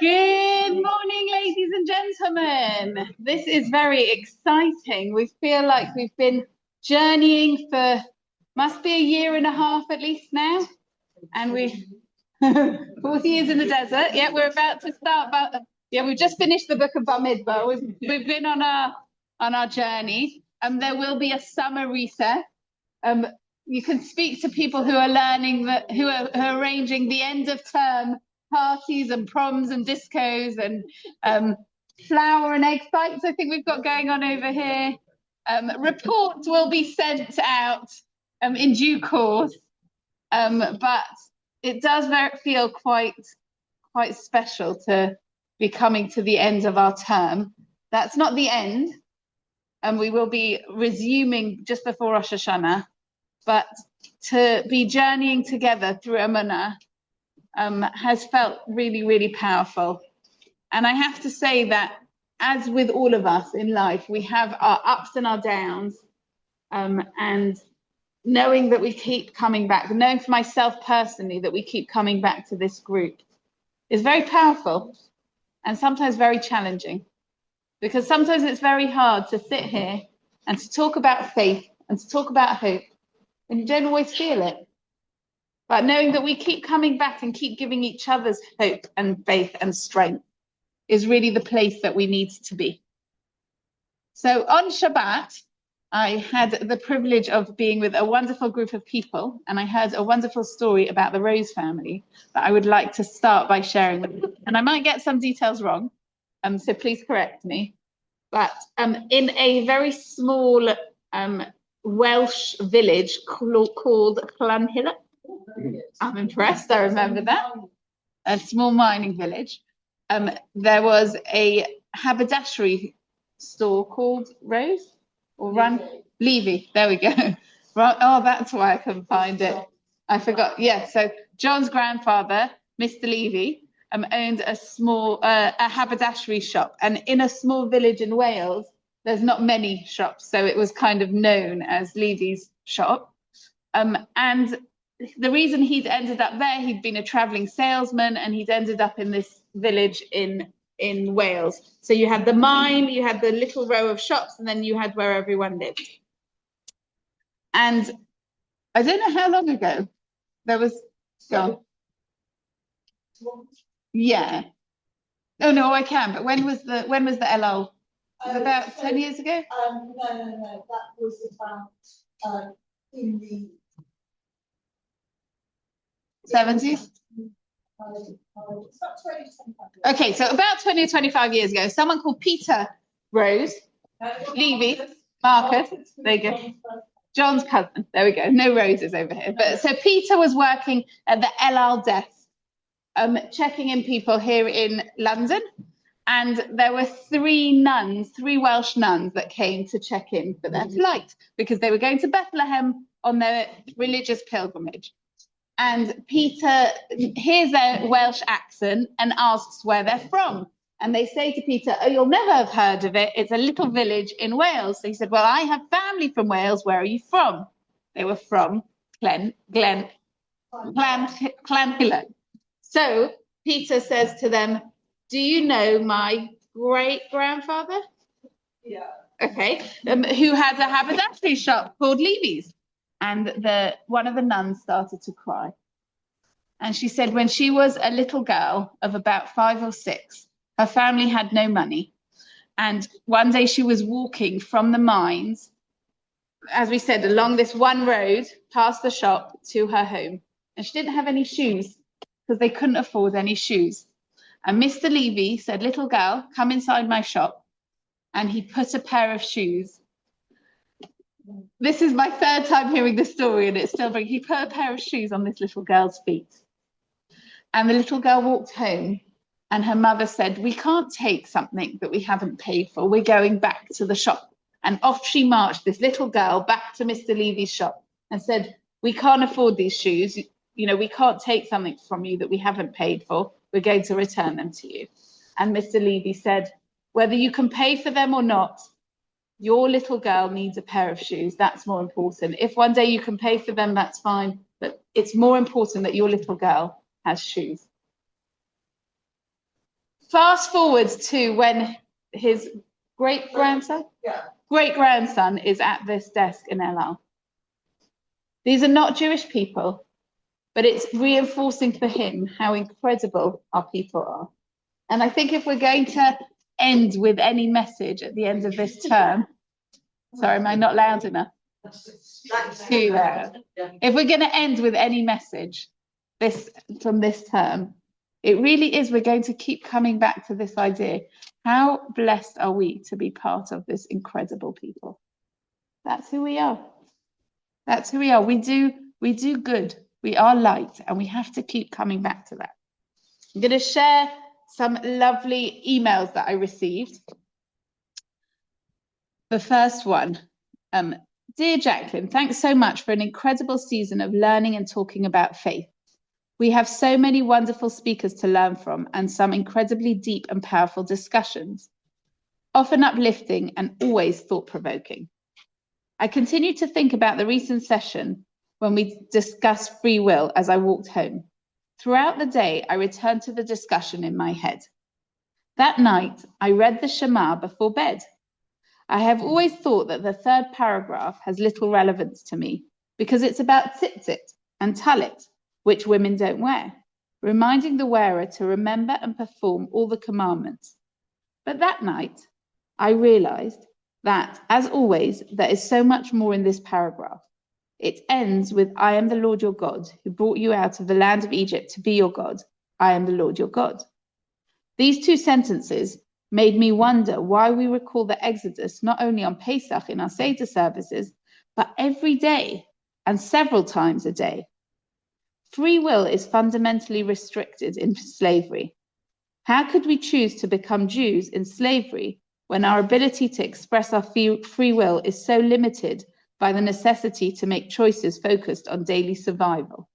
Good morning, ladies and gentlemen. This is very exciting. We feel like we've been journeying for, must be a year and a half at least now. And 40 years in the desert. Yeah, we're about to start. Yeah, we've just finished the book of Bamidbar. We've been on our journey. There will be a summer recess. You can speak to people who are learning who are arranging the end of term parties and proms and discos and flower and egg fights. I think we've got going on over here. Reports will be sent out in due course, but it does feel quite special to be coming to the end of our term. That's not the end, and we will be resuming just before Rosh Hashanah. But to be journeying together through Emunah has felt really, really powerful. And I have to say that, as with all of us in life, we have our ups and our downs. And knowing that we keep coming back, knowing for myself personally that we keep coming back to this group is very powerful and sometimes very challenging. Because sometimes it's very hard to sit here and to talk about faith and to talk about hope, and you don't always feel it. But knowing that we keep coming back and keep giving each other's hope and faith and strength is really the place that we need to be. So on Shabbat, I had the privilege of being with a wonderful group of people, and I heard a wonderful story about the Rose family that I would like to start by sharing with you. And I might get some details wrong, so please correct me. But in a very small Welsh village called Llanhilla. I'm impressed, I remember that. A small mining village. There was a haberdashery store called Rose or Levy. There we go. Right. Oh, that's why I couldn't find it. I forgot. Yeah, so John's grandfather, Mr. Levy, owned a small a haberdashery shop, and in a small village in Wales, there's not many shops, so it was kind of known as Levy's shop. And the reason he'd ended up there, he'd been a traveling salesman, and he'd ended up in this village in Wales. So you had the mine, you had the little row of shops, and then you had where everyone lived. And I don't know how long ago there was. Yeah. Oh no, I can. But when was the LL? Was it about 10 years ago? No. That was about in the 70s. Okay, so about 20 or 25 years ago, someone called Peter Rose, Levy, Marcus, there you go, John's cousin, there we go, no roses over here. But so Peter was working at the LL desk, checking in people here in London. And there were three Welsh nuns that came to check in for their flight because they were going to Bethlehem on their religious pilgrimage. And Peter hears their Welsh accent and asks where they're from. And they say to Peter, oh, you'll never have heard of it. It's a little village in Wales. So he said, well, I have family from Wales. Where are you from? They were from Llanhillan. So Peter says to them, do you know my great-grandfather? Yeah. Okay. Who had a haberdashery shop called Levy's? And one of the nuns started to cry. And she said when she was a little girl of about 5 or 6, her family had no money. And one day she was walking from the mines, as we said, along this one road, past the shop to her home. And she didn't have any shoes because they couldn't afford any shoes. And Mr. Levy said, little girl, come inside my shop. And he put a pair of shoes. This is my 3rd time hearing this story, and it's still he put a pair of shoes on this little girl's feet. And the little girl walked home, and her mother said, we can't take something that we haven't paid for. We're going back to the shop. And off she marched, this little girl, back to Mr. Levy's shop and said, we can't afford these shoes. You know, we can't take something from you that we haven't paid for. We're going to return them to you. And Mr. Levy said, whether you can pay for them or not, your little girl needs a pair of shoes. That's more important. If one day you can pay for them, that's fine. But it's more important that your little girl has shoes. fast forward to when his great-grandson is at this desk in LR. These are not Jewish people, but it's reinforcing for him how incredible our people are. And I think if we're going to end with any message at the end of this term, sorry, am I not loud enough? Too loud. If we're going to end with any message from this term, it really is, we're going to keep coming back to this idea. How blessed are we to be part of this incredible people? That's who we are. That's who we are. We do good. We are light, and we have to keep coming back to that. I'm going to share some lovely emails that I received. The first one, dear Jacqueline, thanks so much for an incredible season of learning and talking about faith. We have so many wonderful speakers to learn from and some incredibly deep and powerful discussions, often uplifting and always thought-provoking. I continue to think about the recent session when we discussed free will as I walked home. Throughout the day, I returned to the discussion in my head. That night, I read the Shema before bed. I have always thought that the third paragraph has little relevance to me because it's about tzitzit and talit, which women don't wear, reminding the wearer to remember and perform all the commandments. But that night, I realized that, as always, there is so much more in this paragraph. It ends with, I am the Lord your God, who brought you out of the land of Egypt to be your God. I am the Lord your God. These two sentences made me wonder why we recall the Exodus not only on Pesach in our Seder services, but every day and several times a day. Free will is fundamentally restricted in slavery. How could we choose to become Jews in slavery when our ability to express our free will is so limited by the necessity to make choices focused on daily survival?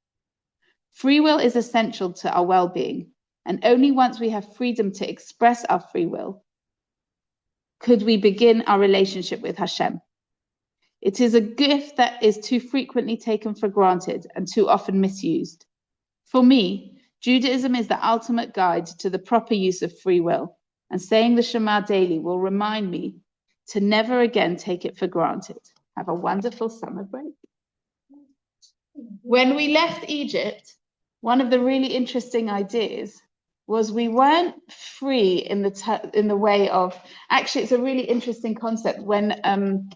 Free will is essential to our well-being, and only once we have freedom to express our free will could we begin our relationship with Hashem. It is a gift that is too frequently taken for granted and too often misused. For me, Judaism is the ultimate guide to the proper use of free will, and saying the Shema daily will remind me to never again take it for granted. Have a wonderful summer break. When we left Egypt, one of the really interesting ideas was we weren't free in the way of, actually it's a really interesting concept. When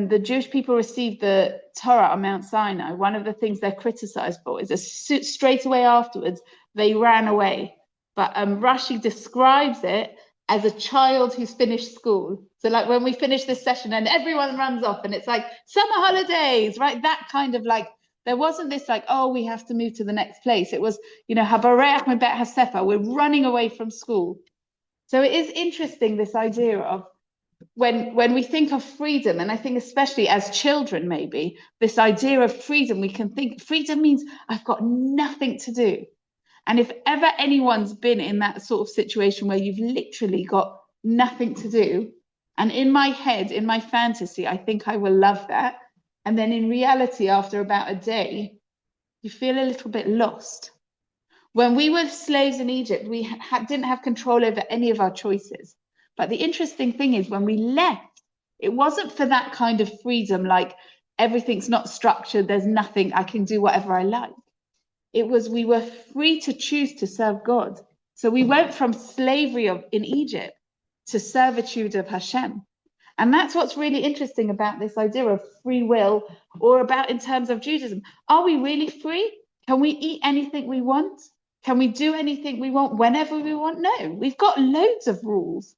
the Jewish people received the Torah on Mount Sinai, one of the things they're criticized for is straight away afterwards, they ran away. But Rashi describes it as a child who's finished school. So like when we finish this session and everyone runs off and it's like summer holidays, right? That kind of like, there wasn't this like, oh, we have to move to the next place. It was, you know, Habareach Mebet HaSefer, we're running away from school. So it is interesting, this idea of when we think of freedom, and I think especially as children, maybe, this idea of freedom, we can think freedom means I've got nothing to do. And if ever anyone's been in that sort of situation where you've literally got nothing to do, and in my head, in my fantasy, I think I will love that. And then in reality, after about a day, you feel a little bit lost. When we were slaves in Egypt, we didn't have control over any of our choices. But the interesting thing is when we left, it wasn't for that kind of freedom, like everything's not structured, there's nothing, I can do whatever I like. It was, we were free to choose to serve God. So we went from slavery in Egypt to servitude of Hashem. And that's what's really interesting about this idea of free will, or about in terms of Judaism. Are we really free? Can we eat anything we want? Can we do anything we want whenever we want? No, we've got loads of rules.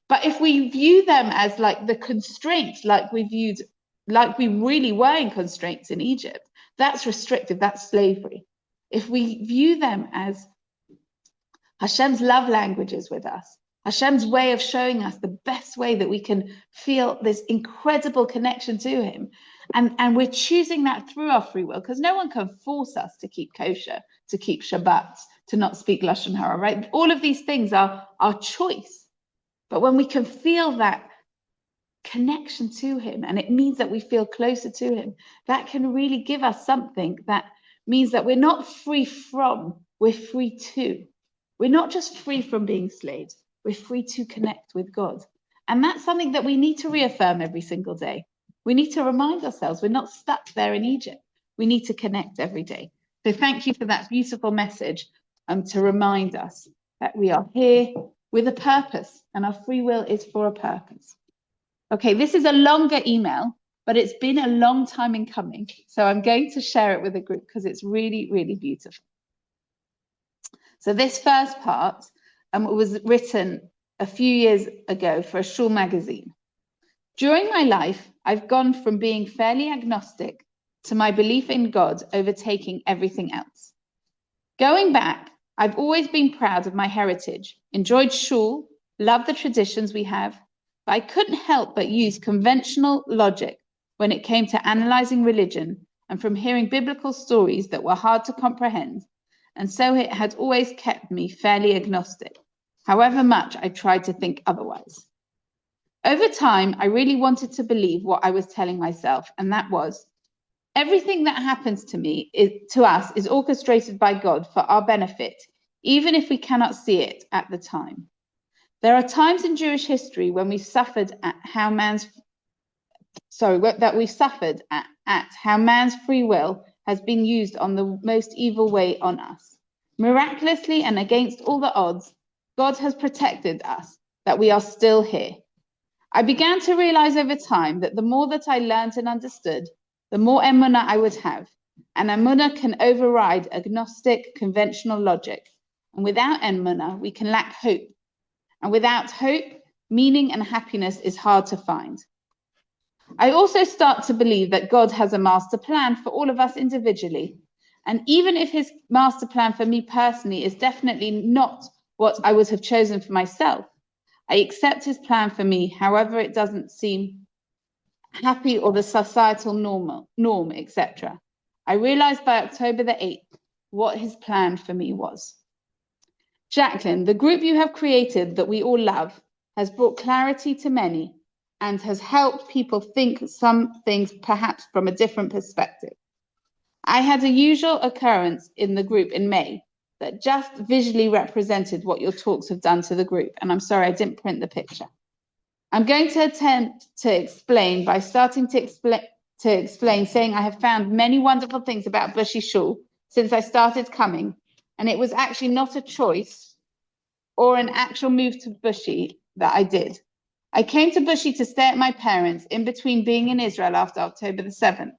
But if we view them as like the constraints, like we really were in constraints in Egypt, that's restrictive, that's slavery. If we view them as Hashem's love languages with us, Hashem's way of showing us the best way that we can feel this incredible connection to him, and we're choosing that through our free will, because no one can force us to keep kosher, to keep Shabbat, to not speak Lashon Hara, right? All of these things are our choice. But when we can feel that connection to him, and it means that we feel closer to him, that can really give us something that means that we're not free from, we're free to. We're not just free from being slaves, we're free to connect with God. And that's something that we need to reaffirm every single day. We need to remind ourselves we're not stuck there in Egypt. We need to connect every day. So thank you for that beautiful message to remind us that we are here with a purpose and our free will is for a purpose. Okay, this is a longer email, but it's been a long time in coming. So I'm going to share it with the group because it's really, really beautiful. So this first part was written a few years ago for a Shul magazine. During my life, I've gone from being fairly agnostic to my belief in God overtaking everything else. Going back, I've always been proud of my heritage, enjoyed Shul, loved the traditions we have, but I couldn't help but use conventional logic when it came to analyzing religion and from hearing biblical stories that were hard to comprehend, and so it had always kept me fairly agnostic, however much I tried to think otherwise. Over time, I really wanted to believe what I was telling myself, and that was, everything that happens to us is orchestrated by God for our benefit, even if we cannot see it at the time. There are times in Jewish history when we've suffered at how man's free will has been used on the most evil way on us. Miraculously and against all the odds, God has protected us, that we are still here. I began to realize over time that the more that I learned and understood, the more Emunah I would have. And Emunah can override agnostic, conventional logic. And without Emunah, we can lack hope. And without hope, meaning and happiness is hard to find. I also start to believe that God has a master plan for all of us individually. And even if his master plan for me personally is definitely not what I would have chosen for myself, I accept his plan for me, however it doesn't seem happy or the societal norm, etc. I realized by October the 8th what his plan for me was. Jacqueline, the group you have created that we all love has brought clarity to many and has helped people think some things perhaps from a different perspective. I had a usual occurrence in the group in May that just visually represented what your talks have done to the group. And I'm sorry, I didn't print the picture. I'm going to attempt to explain by starting to explain, saying I have found many wonderful things about Bushy Shul since I started coming. And it was actually not a choice or an actual move to Bushy that I did. I came to Bushy to stay at my parents' in between being in Israel after October the 7th.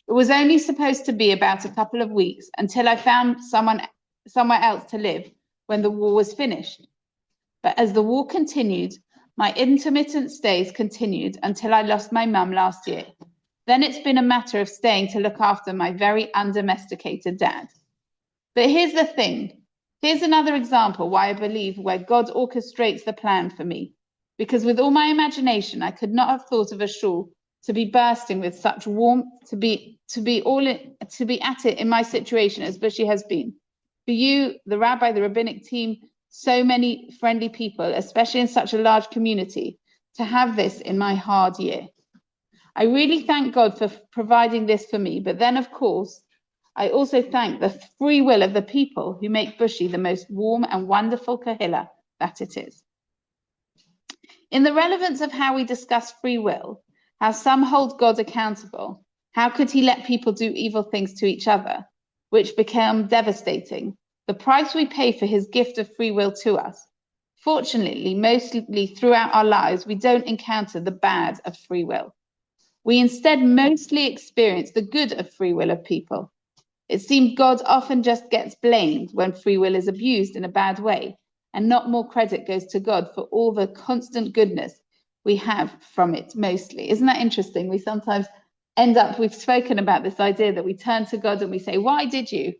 It was only supposed to be about a couple of weeks until I found somewhere else to live when the war was finished. But as the war continued, my intermittent stays continued until I lost my mum last year. Then it's been a matter of staying to look after my very undomesticated dad. But here's the thing. Here's another example why I believe where God orchestrates the plan for me. Because with all my imagination, I could not have thought of a shul to be bursting with such warmth, to be at it in my situation as Bushy has been. For you, the rabbi, the rabbinic team, so many friendly people, especially in such a large community, to have this in my hard year. I really thank God for providing this for me, but then of course, I also thank the free will of the people who make Bushy the most warm and wonderful kahila that it is. In the relevance of how we discuss free will, how some hold God accountable, how could he let people do evil things to each other, which become devastating, the price we pay for his gift of free will to us. Fortunately, mostly throughout our lives, we don't encounter the bad of free will. We instead mostly experience the good of free will of people. It seems God often just gets blamed when free will is abused in a bad way, and not more credit goes to God for all the constant goodness we have from it mostly. Isn't that interesting? We sometimes we've spoken about this idea that we turn to God and we say, why did you?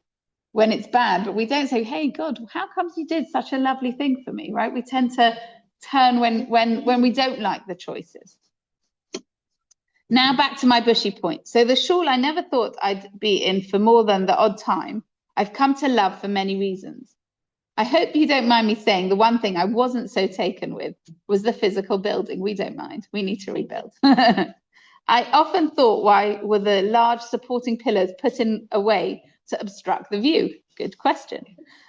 When it's bad, but we don't say, hey, God, how come you did such a lovely thing for me, right? We tend to turn when we don't like the choices. Now back to my Bushy point. So the shul I never thought I'd be in for more than the odd time, I've come to love for many reasons. I hope you don't mind me saying the one thing I wasn't so taken with was the physical building. We don't mind. We need to rebuild. I often thought, why were the large supporting pillars put in a way to obstruct the view? Good question.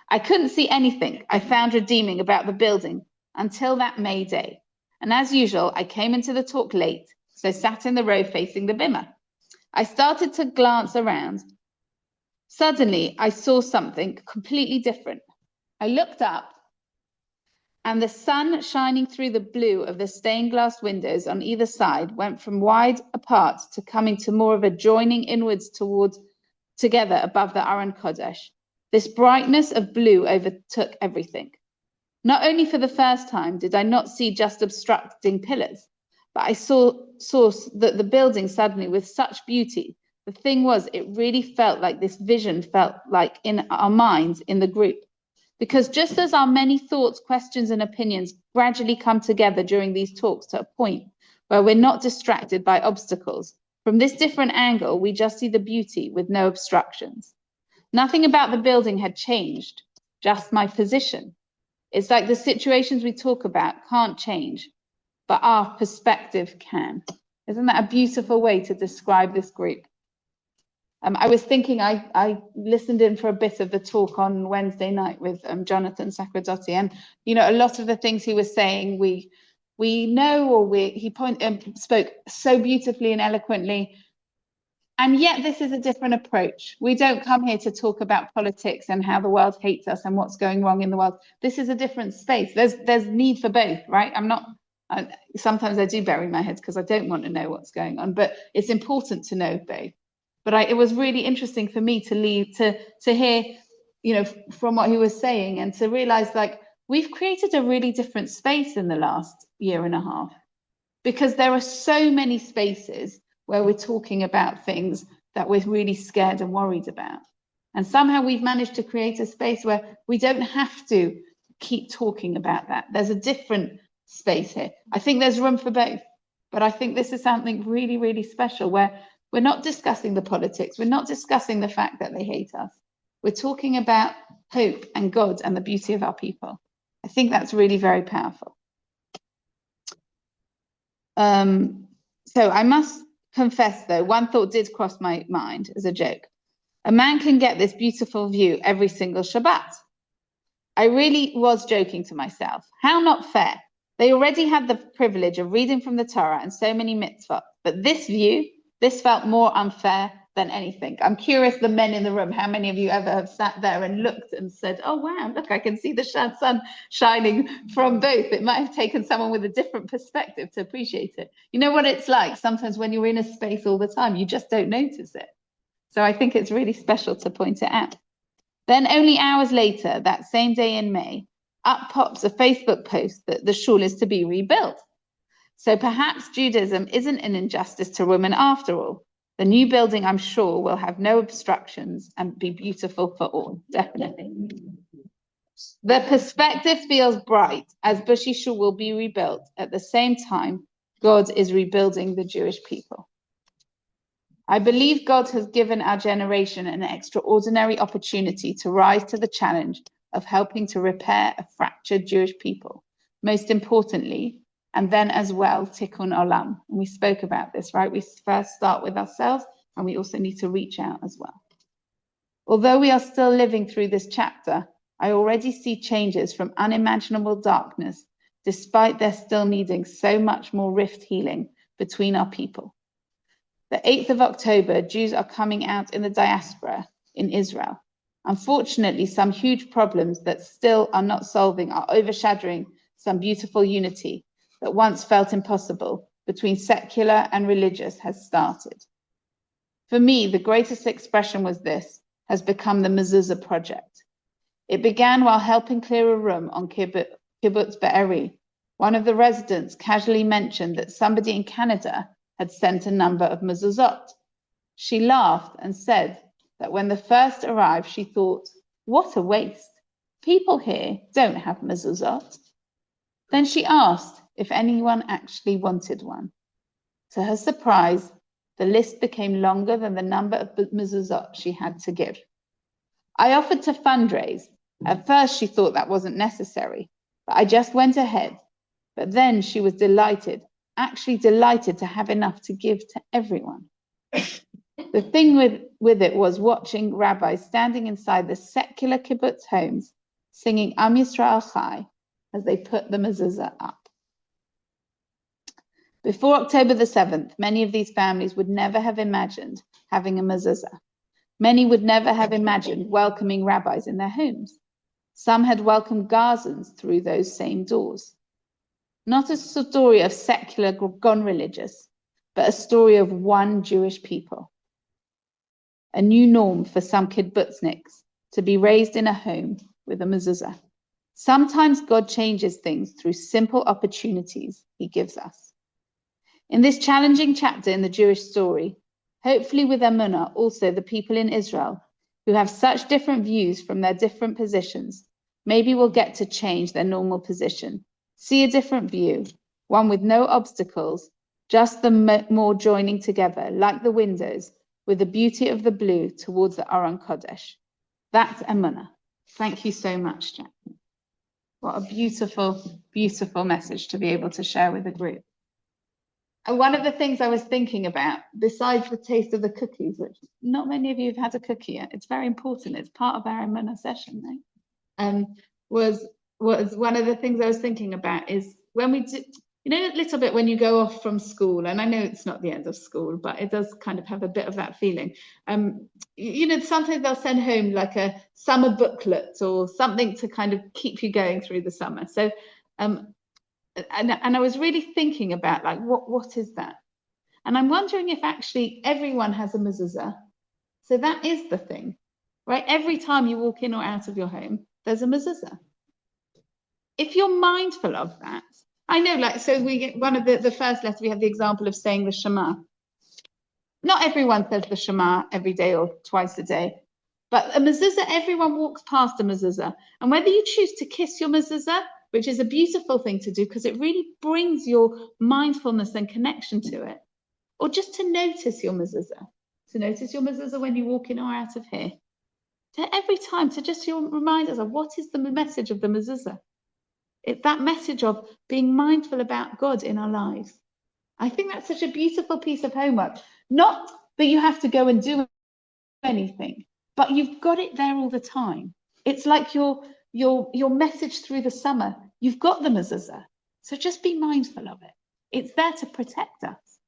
I couldn't see anything I found redeeming about the building until that May day. And as usual, I came into the talk late, so sat in the row facing the bimmer. I started to glance around. Suddenly, I saw something completely different. I looked up, and the sun shining through the blue of the stained glass windows on either side went from wide apart to coming to more of a joining inwards together above the Aron Kodesh. This brightness of blue overtook everything. Not only for the first time did I not see just obstructing pillars, but I saw that the building suddenly with such beauty. The thing was, it really felt like this vision felt like in our minds in the group. Because just as our many thoughts, questions, and opinions gradually come together during these talks to a point where we're not distracted by obstacles, from this different angle, we just see the beauty with no obstructions. Nothing about the building had changed, just my position. It's like the situations we talk about can't change, but our perspective can. Isn't that a beautiful way to describe this group? I was thinking, I listened in for a bit of the talk on Wednesday night with Jonathan Sacradotti, and a lot of the things he was saying, we know, or he spoke so beautifully and eloquently, and yet this is a different approach. We don't come here to talk about politics and how the world hates us and what's going wrong in the world. This is a different space. There's need for both, right? Sometimes I do bury my head because I don't want to know what's going on, but it's important to know both. But it was really interesting for me to hear, from what he was saying, and to realize like we've created a really different space in the last year and a half, because there are so many spaces where we're talking about things that we're really scared and worried about. And somehow we've managed to create a space where we don't have to keep talking about that. There's a different space here. I think there's room for both, but I think this is something really, really special where we're not discussing the politics. We're not discussing the fact that they hate us. We're talking about hope and God and the beauty of our people. I think that's really very powerful. So I must confess, though, one thought did cross my mind as a joke. A man can get this beautiful view every single Shabbat. I really was joking to myself. How not fair. They already had the privilege of reading from the Torah and so many mitzvot, but this felt more unfair than anything. I'm curious, the men in the room, how many of you ever have sat there and looked and said, oh, wow, look, I can see the sun shining from both. It might have taken someone with a different perspective to appreciate it. You know what it's like? Sometimes when you're in a space all the time, you just don't notice it. So I think it's really special to point it out. Then only hours later, that same day in May, up pops a Facebook post that the Shul is to be rebuilt. So perhaps Judaism isn't an injustice to women after all. The new building, I'm sure, will have no obstructions and be beautiful for all, definitely. The perspective feels bright as Bushy Shul will be rebuilt. At the same time, God is rebuilding the Jewish people. I believe God has given our generation an extraordinary opportunity to rise to the challenge of helping to repair a fractured Jewish people. Most importantly, and then as well, tikkun olam. And we spoke about this, right? We first start with ourselves, and we also need to reach out as well. Although we are still living through this chapter, I already see changes from unimaginable darkness, despite there still needing so much more rift healing between our people. The 8th of October, Jews are coming out in the diaspora in Israel. Unfortunately, some huge problems that still are not solving are overshadowing some beautiful unity that once felt impossible between secular and religious has started. For me, the greatest expression has become the Mezuzah project. It began while helping clear a room on Kibbutz Be'eri. One of the residents casually mentioned that somebody in Canada had sent a number of mezuzot. She laughed and said that when the first arrived, she thought, what a waste. People here don't have mezuzot. Then she asked if anyone actually wanted one. To her surprise, the list became longer than the number of mezuzot she had to give. I offered to fundraise. At first, she thought that wasn't necessary, but I just went ahead. But then she was delighted to have enough to give to everyone. The thing with it was watching rabbis standing inside the secular kibbutz homes singing Am Yisrael Chai as they put the mezuzah up. Before October the 7th, many of these families would never have imagined having a mezuzah. Many would never have imagined welcoming rabbis in their homes. Some had welcomed Gazans through those same doors. Not a story of secular gone religious, but a story of one Jewish people. A new norm for some kibbutzniks to be raised in a home with a mezuzah. Sometimes God changes things through simple opportunities he gives us. In this challenging chapter in the Jewish story, hopefully with Emunah, also the people in Israel who have such different views from their different positions, maybe will get to change their normal position, see a different view, one with no obstacles, just the more joining together, like the windows, with the beauty of the blue towards the Aron Kodesh. That's Emunah. Thank you so much, Jacqueline. What a beautiful, beautiful message to be able to share with the group. And one of the things I was thinking about, besides the taste of the cookies, which not many of you have had a cookie yet, it's very important, it's part of our Emunah session, right? Was one of the things I was thinking about is when we do, you know, a little bit when you go off from school, and I know it's not the end of school, but it does kind of have a bit of that feeling. You know, sometimes they'll send home like a summer booklet or something to kind of keep you going through the summer. So, and I was really thinking about like, what is that? And I'm wondering if actually everyone has a mezuzah. So that is the thing, right? Every time you walk in or out of your home, there's a mezuzah. If you're mindful of that, I know, like, so we get one of the first letter, we have the example of saying the Shema. Not everyone says the Shema every day or twice a day, but a mezuzah, everyone walks past a mezuzah. And whether you choose to kiss your mezuzah, which is a beautiful thing to do because it really brings your mindfulness and connection to it, or just to notice your mezuzah when you walk in or out of here. To every time, to just remind us of what is the message of the mezuzah. It's that message of being mindful about God in our lives. I think that's such a beautiful piece of homework. Not that you have to go and do anything, but you've got it there all the time. It's like your message through the summer. You've got the mezuzah. So just be mindful of it. It's there to protect us.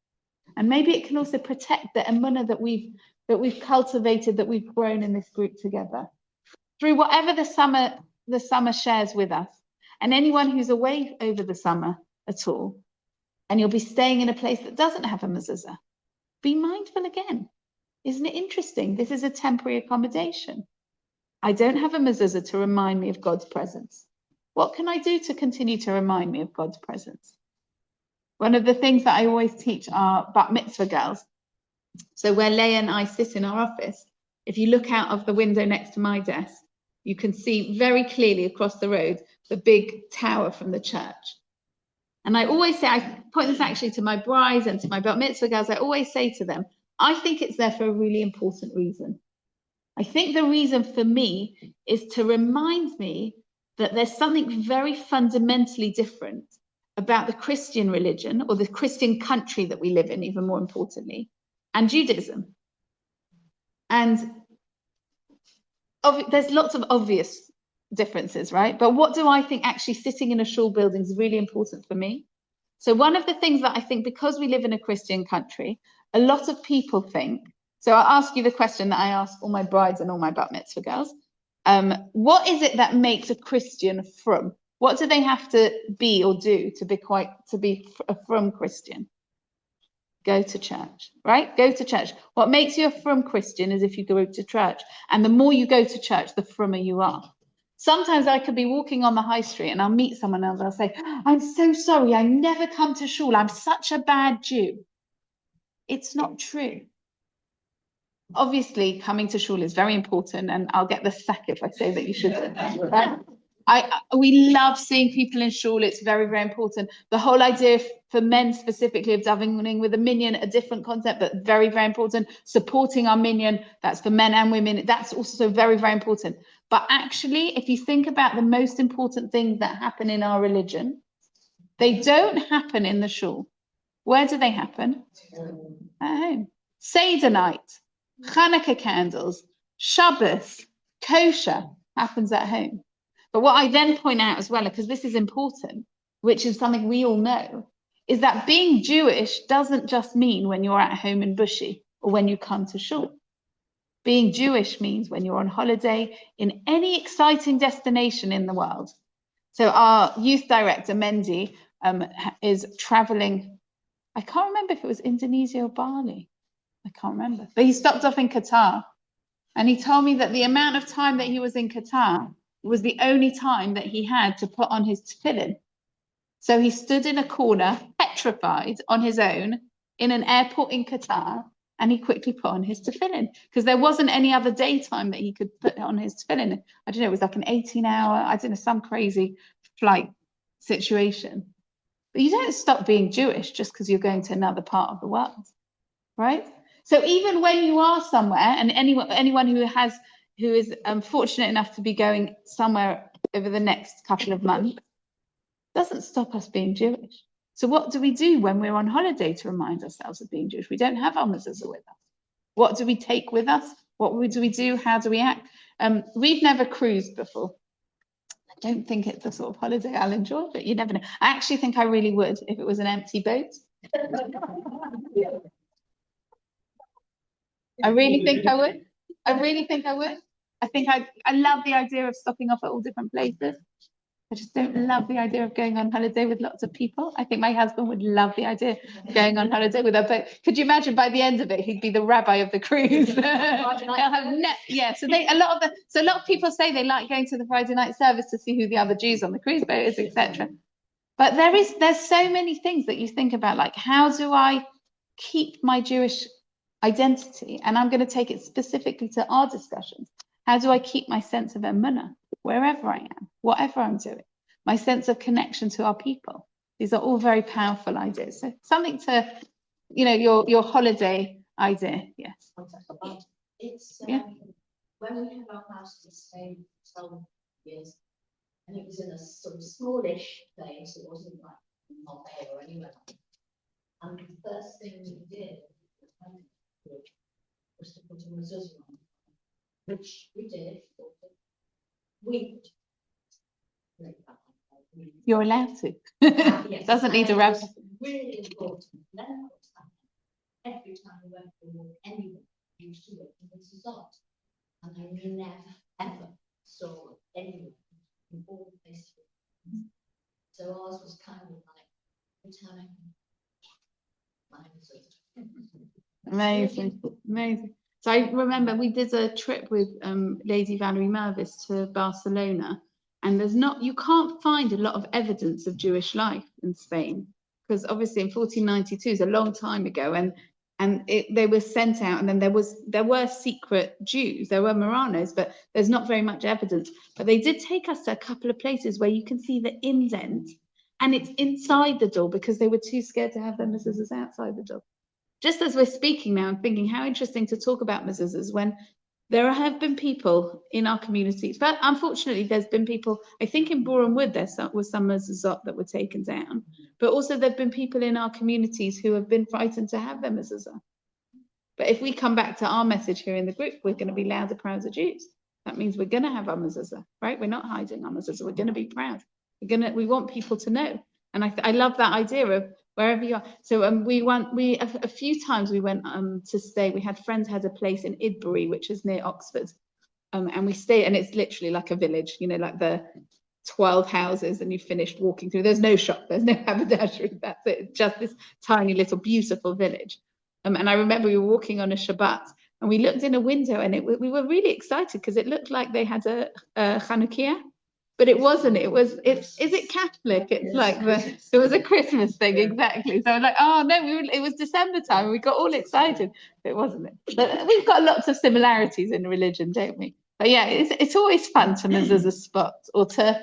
And maybe it can also protect the emunah that we've cultivated, that we've grown in this group together. Through whatever the summer shares with us. And anyone who's away over the summer at all, and you'll be staying in a place that doesn't have a mezuzah, be mindful again. Isn't it interesting? This is a temporary accommodation. I don't have a mezuzah to remind me of God's presence. What can I do to continue to remind me of God's presence? One of the things that I always teach our bat mitzvah girls, so where Leah and I sit in our office, if you look out of the window next to my desk, you can see very clearly across the road the big tower from the church. And I always say, I point this actually to my brides and to my bat mitzvah girls, I always say to them, I think it's there for a really important reason. I think the reason for me is to remind me that there's something very fundamentally different about the Christian religion or the Christian country that we live in, even more importantly, and Judaism. And there's lots of obvious differences, right? But what do I think actually sitting in a shul building is really important for me? So one of the things that I think, because we live in a Christian country, a lot of people think, so I'll ask you the question that I ask all my brides and all my bat mitzvah girls. What is it that makes a Christian frum? What do they have to be or do to be a frum Christian? Go to church, right? Go to church. What makes you a frum Christian is if you go to church. And the more you go to church, the frummer you are. Sometimes I could be walking on the high street and I'll meet someone else. I'll say, I'm so sorry, I never come to shul. I'm such a bad Jew. It's not true. Obviously, coming to shul is very important, and I'll get the sack if I say that you should. Right? We love seeing people in shul. It's very, very important. The whole idea for men specifically of davening with a minyan, a different concept, but very, very important. Supporting our minyan, that's for men and women. That's also very, very important. But actually, if you think about the most important things that happen in our religion, they don't happen in the shul. Where do they happen? At home. Seder night, Hanukkah candles, Shabbos, kosher happens at home. But what I then point out as well, because this is important, which is something we all know, is that being Jewish doesn't just mean when you're at home in Bushy or when you come to Shul. Being Jewish means when you're on holiday in any exciting destination in the world. So our youth director, Mendy, is traveling. I can't remember if it was Indonesia or Bali. I can't remember. But he stopped off in Qatar. And he told me that the amount of time that he was in Qatar was the only time that he had to put on his tefillin. So he stood in a corner, petrified on his own, in an airport in Qatar, and he quickly put on his tefillin because there wasn't any other daytime that he could put on his tefillin. I don't know, it was like an 18-hour, I don't know, some crazy flight situation. But you don't stop being Jewish just because you're going to another part of the world, right? So even when you are somewhere, and anyone who is fortunate enough to be going somewhere over the next couple of months, doesn't stop us being Jewish. So what do we do when we're on holiday to remind ourselves of being Jewish? We don't have our mezuzah with us. What do we take with us? What do we do? How do we act? We've never cruised before. I don't think it's the sort of holiday I'll enjoy, but you never know. I actually think I really would if it was an empty boat. I really think I would. I really think I would. I think I love the idea of stopping off at all different places. I just don't love the idea of going on holiday with lots of people. I think my husband would love the idea of going on holiday with a boat. Could you imagine by the end of it, he'd be the rabbi of the cruise? Yeah. So a lot of people say they like going to the Friday night service to see who the other Jews on the cruise boat is, etc. But there's so many things that you think about, like how do I keep my Jewish identity? And I'm going to take it specifically to our discussions. How do I keep my sense of Emunah wherever I am, whatever I'm doing? My sense of connection to our people. These are all very powerful ideas. So something to, your holiday idea. Yes. It's yeah. When we had our house in Spain 12 years, and it was in a sort of smallish place. It wasn't like Marbella or anywhere. And the first thing we did was to put a mezuzah on, which we did. We You're allowed to. Yes, doesn't need a rabbi. Really important. Then every time we went for anyone used to look at the result, and I never ever saw anyone in all the places. So ours was kind of like returning. Amazing. So I remember we did a trip with Lady Valerie Mervis to Barcelona, and you can't find a lot of evidence of Jewish life in Spain, because obviously in 1492 is a long time ago, and they were sent out, and then there were secret Jews, there were Marranos, but there's not very much evidence. But they did take us to a couple of places where you can see the indent, and it's inside the door because they were too scared to have their mezuzahs outside the door. Just as we're speaking now, I'm thinking how interesting to talk about mezuzahs when there have been people in our communities, but unfortunately there's been people, I think in Boreham Wood there was some mezuzot that were taken down, but also there've been people in our communities who have been frightened to have their mezuzah. But if we come back to our message here in the group, we're going to be louder, prouder Jews. That means we're going to have our mezuzah, right? We're not hiding our mezuzah. We're going to be proud. We want people to know. And I love that idea of wherever you are. So a few times we went to stay. We had friends had a place in Idbury, which is near Oxford, and we stayed. And it's literally like a village, like the 12 houses, and you finished walking through. There's no shop, there's no haberdashery. That's it. It's just this tiny little beautiful village. And I remember we were walking on a Shabbat, and we looked in a window, and we were really excited because it looked like they had a Chanukiah. But it wasn't. Is it Catholic? It's like it was a Christmas thing, exactly. So I'm like, oh no, it was December time, and we got all excited. It wasn't it. But we've got lots of similarities in religion, don't we? But yeah, it's always fun to mezuzah spot or to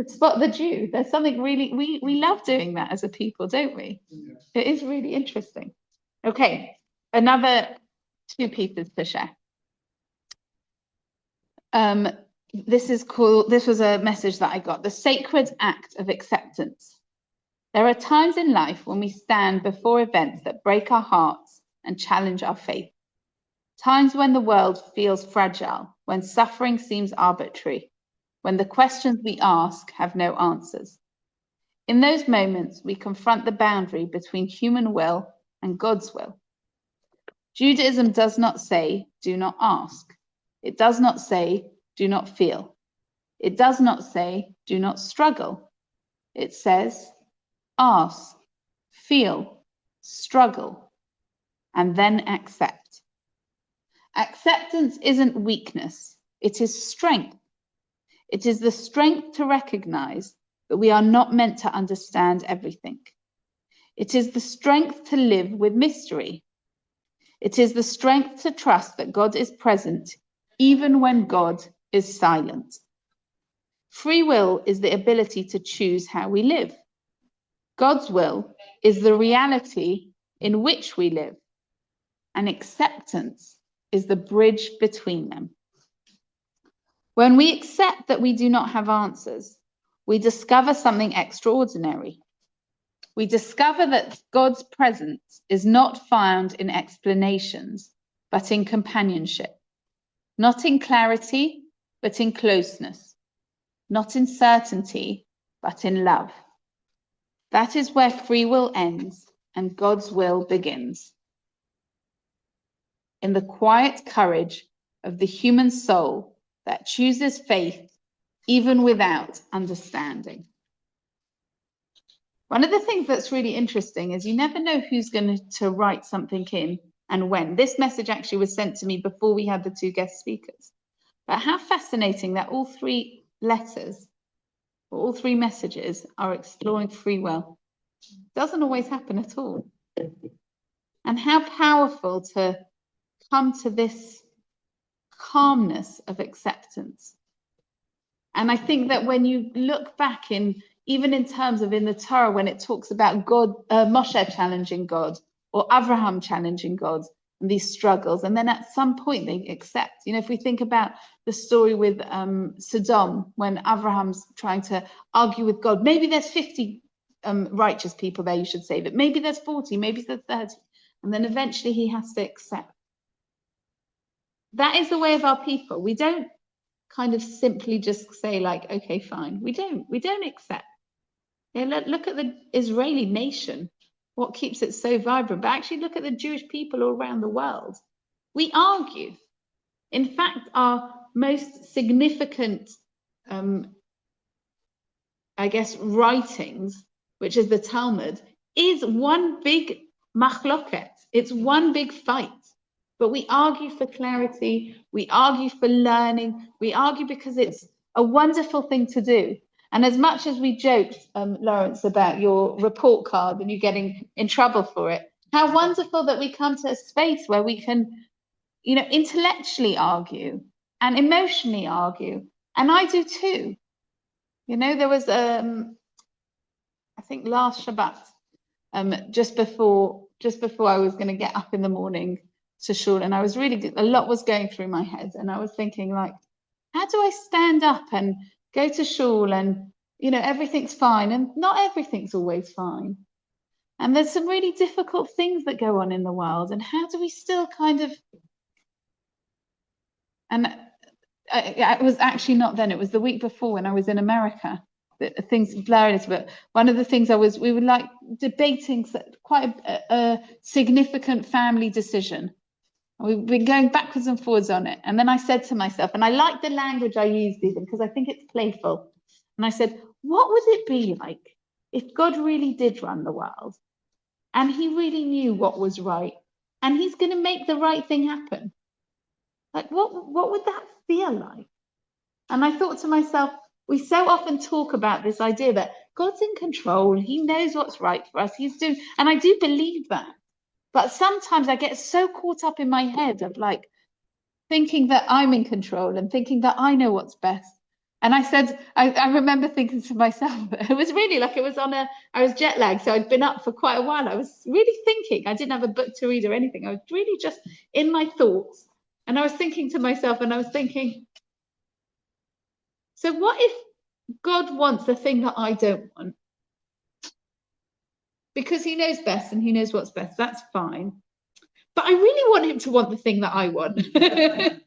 spot the Jew. There's something really we love doing that as a people, don't we? Yeah. It is really interesting. Okay, another 2 pieces to share. This was a message that I got, the sacred act of acceptance. There are times in life when we stand before events that break our hearts and challenge our faith. Times when the world feels fragile, when suffering seems arbitrary, when the questions we ask have no answers. In those moments, we confront the boundary between human will and God's will. Judaism does not say, do not ask. It does not say, do not feel. It does not say, do not struggle. It says, ask, feel, struggle, and then accept. Acceptance isn't weakness, it is strength. It is the strength to recognize that we are not meant to understand everything. It is the strength to live with mystery. It is the strength to trust that God is present even when God is silent. Free will is the ability to choose how we live. God's will is the reality in which we live, and acceptance is the bridge between them. When we accept that we do not have answers, we discover something extraordinary. We discover that God's presence is not found in explanations, but in companionship. Not in clarity, but in closeness. Not in certainty, but in love. That is where free will ends and God's will begins. In the quiet courage of the human soul that chooses faith even without understanding. One of the things that's really interesting is you never know who's going to write something in and when. This message actually was sent to me before we had the two guest speakers. But how fascinating that all three letters, or all three messages, are exploring free will. Doesn't always happen at all. And how powerful to come to this calmness of acceptance. And I think that when you look back even in terms of in the Torah, when it talks about God, Moshe challenging God, or Abraham challenging God, and these struggles, and then at some point they accept. You know, if we think about the story with Sodom, when Abraham's trying to argue with God, maybe there's 50 righteous people there, you should say, but maybe there's 40, maybe there's 30, and then eventually he has to accept. That is the way of our people. We don't kind of simply just say like, okay, fine. We don't accept. You know, look at the Israeli nation, what keeps it so vibrant, but actually look at the Jewish people all around the world. We argue. In fact, our most significant, I guess, writings, which is the Talmud, is one big machloket. It's one big fight. But we argue for clarity, we argue for learning, we argue because it's a wonderful thing to do. And as much as we joked, Lawrence, about your report card and you getting in trouble for it, how wonderful that we come to a space where we can, you know, intellectually argue and emotionally argue. And I do too. You know, there was, I think last Shabbat, just before I was going to get up in the morning to Shul, and I was really, a lot was going through my head, and I was thinking like, how do I stand up and go to Shul and, you know, everything's fine, and not everything's always fine. And there's some really difficult things that go on in the world, and how do we still kind of, and it was actually not then, it was the week before when I was in America, that things blur a little bit. One of the things we were like debating quite a significant family decision. We've been going backwards and forwards on it. And then I said to myself, and I like the language I used even because I think it's playful. And I said, what would it be like if God really did run the world and he really knew what was right and he's going to make the right thing happen? Like, what would that feel like? And I thought to myself, we so often talk about this idea that God's in control. He knows what's right for us. He's doing, and I do believe that. But sometimes I get so caught up in my head of like thinking that I'm in control and thinking that I know what's best. And I said, I remember thinking to myself, it was really like I was jet lagged. So I'd been up for quite a while. I was really thinking, I didn't have a book to read or anything. I was really just in my thoughts. And I was thinking to myself, and I was thinking, so what if God wants the thing that I don't want? Because he knows best and he knows what's best. That's fine. but I really want him to want the thing that I want. I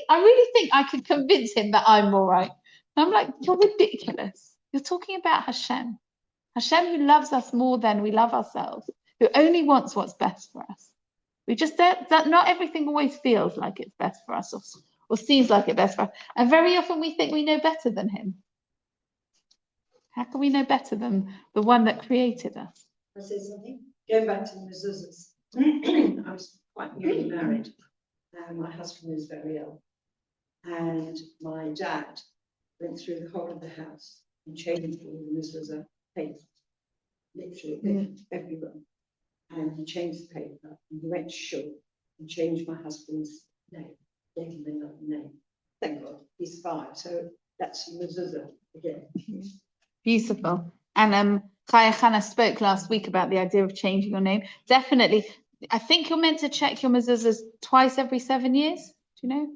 really think I could convince him that I'm all right. And I'm like, you're ridiculous. You're talking about Hashem. Hashem who loves us more than we love ourselves, who only wants what's best for us. We just don't, that not everything always feels like it's best for us or seems like it's best for us. And very often we think we know better than him. How can we know better than the one that created us? I say something? Going back to the mezuzahs, I was quite newly married, and my husband was very ill. And my dad went through the whole of the house and changed all the mezuzah paper, literally everywhere. And he changed the paper, and he went to Shul and changed my husband's name, gave him another name. Thank God, he's 5, so that's mezuzah again. Beautiful. And Chaya Chana spoke last week about the idea of changing your name. Definitely. I think you're meant to check your mezuzahs twice every 7 years. Do you know?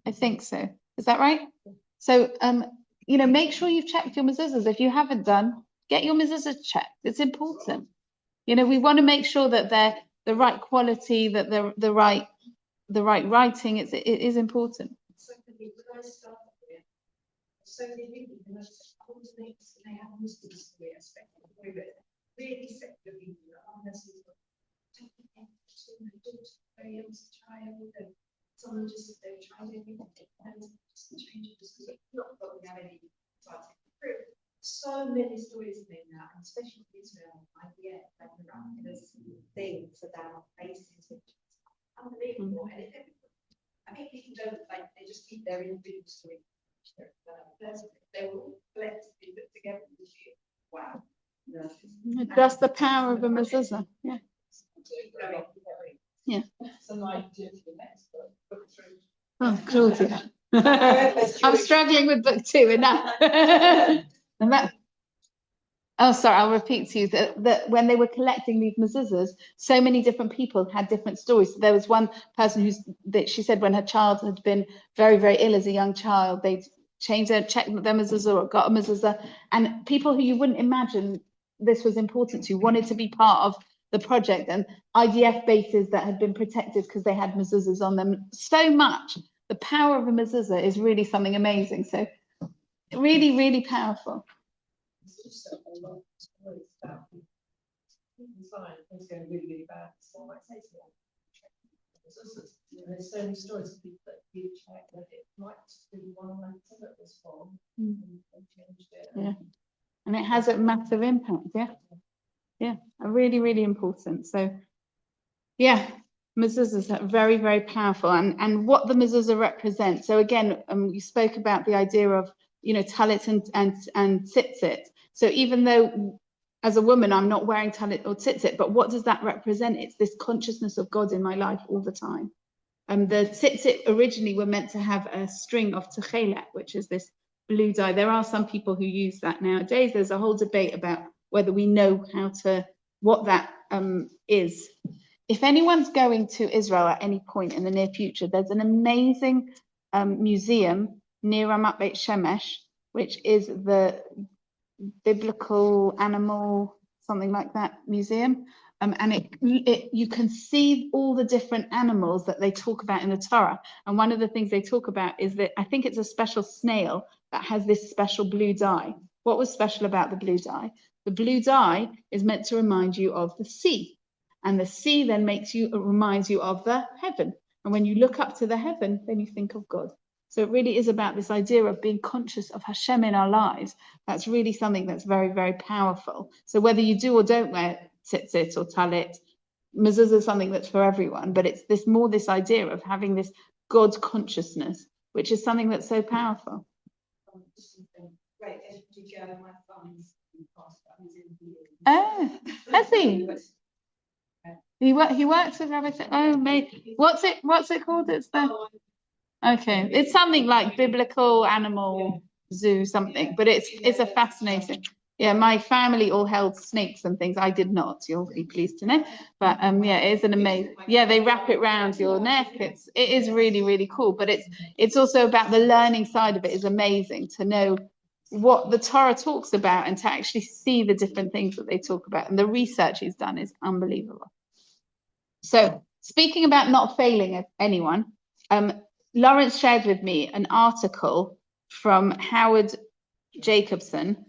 I think so. Is that right? So, make sure you've checked your mezuzahs. If you haven't done, get your mezuzahs checked. It's important. We want to make sure that they're the right quality, that they're the right writing. It is important. So they really, they have Muslim story aspect of the way, but really secular people are very young child, and someone just they tried everything and just change it just because it's not got reality scientific proof. So many stories have been out, and especially in Israel, IVF and miraculous things about bases, which is unbelievable. And I think people don't they just keep their individual story. They were all collectively put together this year. Wow. That's the power of a mezuzah. Yeah. Yeah. Oh, Claudia. I'm struggling with book 2 enough. Oh, sorry, I'll repeat to you that when they were collecting these mezuzahs, so many different people had different stories. So there was one person she said when her child had been very, very ill as a young child, they'd checked their mezuzah or got a mezuzah, and people who you wouldn't imagine this was important to wanted to be part of the project, and IDF bases that had been protected because they had mezuzahs on them. So much. The power of a mezuzah is really something amazing. So really, really powerful. There's also a lot of stories about things going really, really bad. So I might say to them, there's so many stories of people that you check that it might just be one letter that was wrong and changed it. Yeah. And it has a massive impact. Yeah, really, really important. So yeah, mezuzahs are very, very powerful, and what the mezuzah represents. So again, you spoke about the idea of talit and tzitzit. So even though as a woman I'm not wearing talit or tzitzit, but what does that represent? It's this consciousness of God in my life all the time. The tzitzit originally were meant to have a string of techelet, which is this blue dye. There are some people who use that nowadays. There's a whole debate about whether we know what that is. If anyone's going to Israel at any point in the near future, there's an amazing museum near Ramat Beit Shemesh, which is the biblical animal, something like that museum. And you can see all the different animals that they talk about in the Torah. And one of the things they talk about is that I think it's a special snail that has this special blue dye. What was special about the blue dye? The blue dye is meant to remind you of the sea. And the sea then reminds you of the heaven. And when you look up to the heaven, then you think of God. So it really is about this idea of being conscious of Hashem in our lives. That's really something that's very, very powerful. So whether you do or don't wear tzitzit or talit, mezuzah is something that's for everyone, but it's this idea of having this God consciousness, which is something that's so powerful. Right, you go, my phone's Oh, has he? He works with Rebbetzen. Oh, mate. What's it called? It's something like biblical animal zoo something, but it's a fascinating. Yeah, my family all held snakes and things. I did not. You'll be pleased to know. But yeah, it is an amazing. Yeah, they wrap it around your neck. It is really, really cool. But it's also about the learning side of it. Is amazing to know what the Torah talks about and to actually see the different things that they talk about. And the research he's done is unbelievable. So speaking about not failing anyone, Lawrence shared with me an article from Howard Jacobson,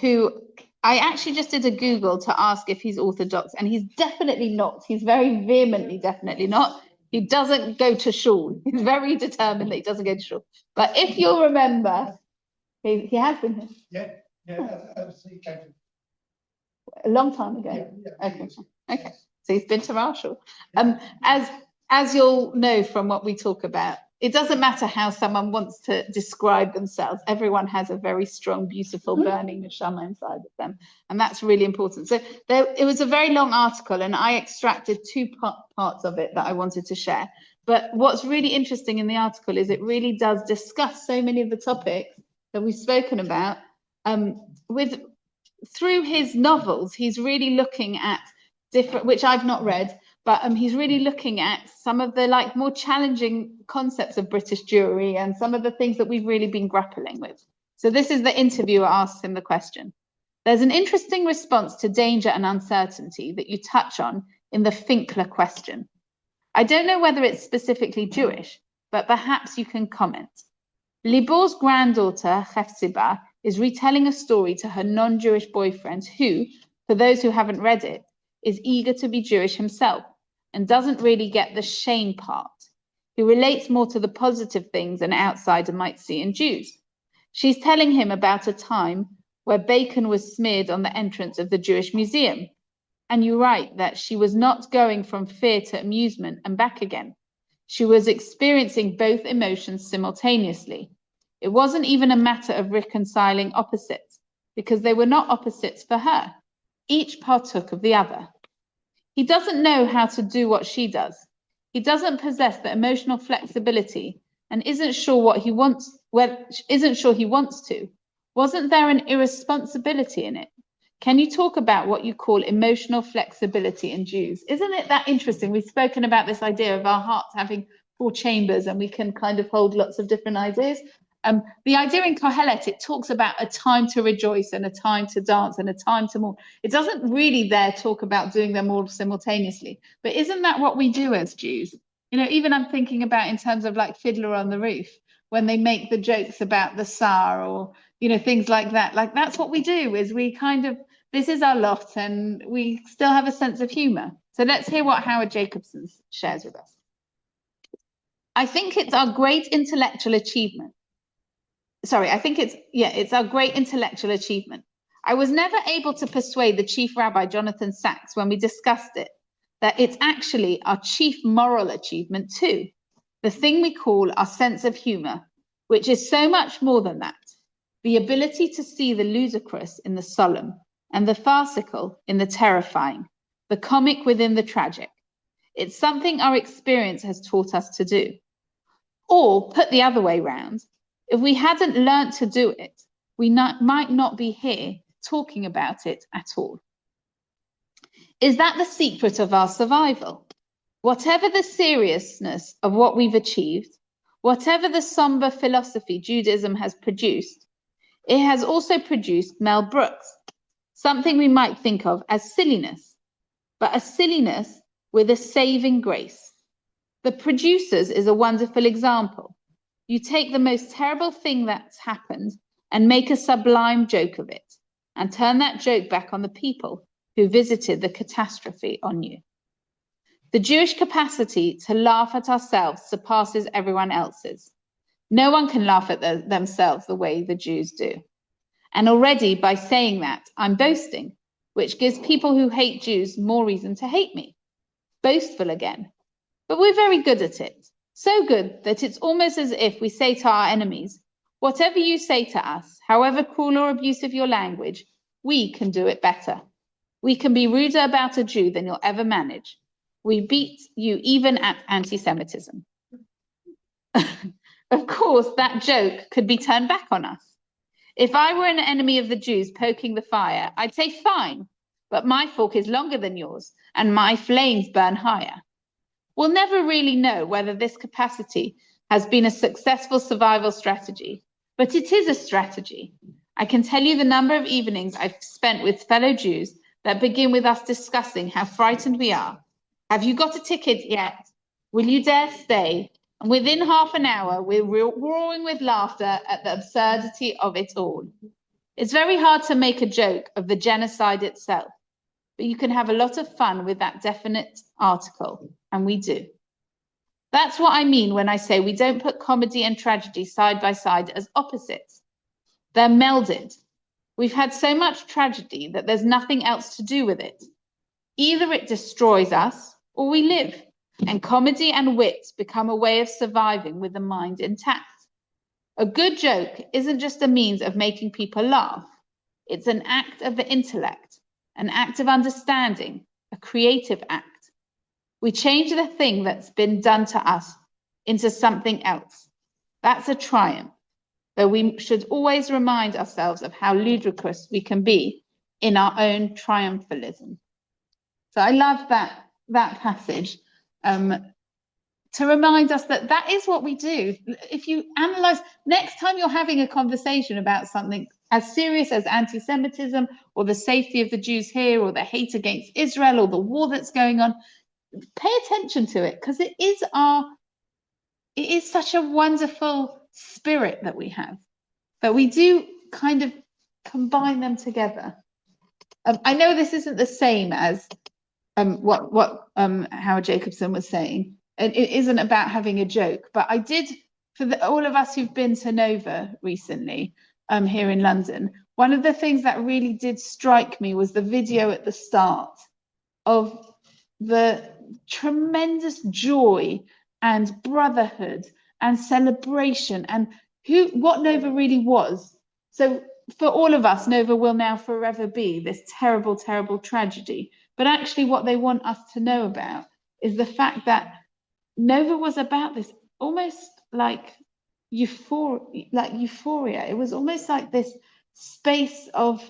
who I actually just did a Google to ask if he's Orthodox, and he's definitely not. He's very vehemently definitely not. He doesn't go to Shul. He's very determined that he doesn't go to Shul. But if you'll remember, he has been here. A long time ago. Okay. So he's been to our Shul. As you'll know from what we talk about, it doesn't matter how someone wants to describe themselves. Everyone has a very strong, beautiful, burning neshama inside of them. And that's really important. So it was a very long article, and I extracted two parts of it that I wanted to share. But what's really interesting in the article is it really does discuss so many of the topics that we've spoken about. Through his novels, he's really looking at different, which I've not read, but he's really looking at some of the more challenging concepts of British Jewry and some of the things that we've really been grappling with. So this is the interviewer asks him the question. There's an interesting response to danger and uncertainty that you touch on in the Finkler question. I don't know whether it's specifically Jewish, but perhaps you can comment. Libor's granddaughter, Hefzibah, is retelling a story to her non-Jewish boyfriend who, for those who haven't read it, is eager to be Jewish himself and doesn't really get the shame part. He relates more to the positive things an outsider might see in Jews. She's telling him about a time where bacon was smeared on the entrance of the Jewish museum. And you write that she was not going from fear to amusement and back again. She was experiencing both emotions simultaneously. It wasn't even a matter of reconciling opposites, because they were not opposites for her. Each partook of the other. He doesn't know how to do what she does. He doesn't possess the emotional flexibility and isn't sure he wants to. Wasn't there an irresponsibility in it? Can you talk about what you call emotional flexibility in Jews? Isn't it that interesting? We've spoken about this idea of our hearts having 4 chambers and we can kind of hold lots of different ideas. The idea in Kohelet, it talks about a time to rejoice and a time to dance and a time to mourn. It doesn't really there talk about doing them all simultaneously. But isn't that what we do as Jews? Even I'm thinking about in terms of Fiddler on the Roof, when they make the jokes about the Tsar or, things like that. That's what we do, is we kind of, this is our lot and we still have a sense of humor. So let's hear what Howard Jacobson shares with us. I think it's our great intellectual achievement. It's our great intellectual achievement. I was never able to persuade the chief rabbi, Jonathan Sachs, when we discussed it, that it's actually our chief moral achievement too. The thing we call our sense of humor, which is so much more than that. The ability to see the ludicrous in the solemn and the farcical in the terrifying, the comic within the tragic. It's something our experience has taught us to do. Or put the other way round, if we hadn't learnt to do it, we might not be here talking about it at all. Is that the secret of our survival? Whatever the seriousness of what we've achieved, whatever the somber philosophy Judaism has produced, it has also produced Mel Brooks, something we might think of as silliness, but a silliness with a saving grace. The Producers is a wonderful example. You take the most terrible thing that's happened and make a sublime joke of it, and turn that joke back on the people who visited the catastrophe on you. The Jewish capacity to laugh at ourselves surpasses everyone else's. No one can laugh at themselves the way the Jews do. And already by saying that, I'm boasting, which gives people who hate Jews more reason to hate me. Boastful again. But we're very good at it. So good that it's almost as if we say to our enemies, whatever you say to us, however cruel or abusive your language, we can do it better. We can be ruder about a Jew than you'll ever manage. We beat you even at anti-Semitism. Of course, that joke could be turned back on us. If I were an enemy of the Jews poking the fire, I'd say, fine, but my fork is longer than yours and my flames burn higher. We'll never really know whether this capacity has been a successful survival strategy, but it is a strategy. I can tell you the number of evenings I've spent with fellow Jews that begin with us discussing how frightened we are, Have you got a ticket yet? Will you dare stay? And within half an hour, we're roaring with laughter at the absurdity of it all. It's very hard to make a joke of the genocide itself, but you can have a lot of fun with that definite article, and we do. That's what I mean when I say we don't put comedy and tragedy side by side as opposites. They're melded. We've had so much tragedy that there's nothing else to do with it. Either it destroys us or we live, and comedy and wit become a way of surviving with the mind intact. A good joke isn't just a means of making people laugh. It's an act of the intellect, an act of understanding, a creative act. We change the thing that's been done to us into something else. That's a triumph, though we should always remind ourselves of how ludicrous we can be in our own triumphalism. So I love that passage to remind us that that is what we do. If you analyze, next time you're having a conversation about something as serious as anti-Semitism or the safety of the Jews here or the hate against Israel or the war that's going on, pay attention to it, because it is such a wonderful spirit that we have, but we do kind of combine them together. I know this isn't the same as what Howard Jacobson was saying. It isn't about having a joke, but I did, for all of us who've been to Nova recently here in London, one of the things that really did strike me was the video at the start of the tremendous joy and brotherhood and celebration and what Nova really was. So for all of us, Nova will now forever be this terrible, terrible tragedy. But actually what they want us to know about is the fact that Nova was about this almost like euphoria. It was almost like this space of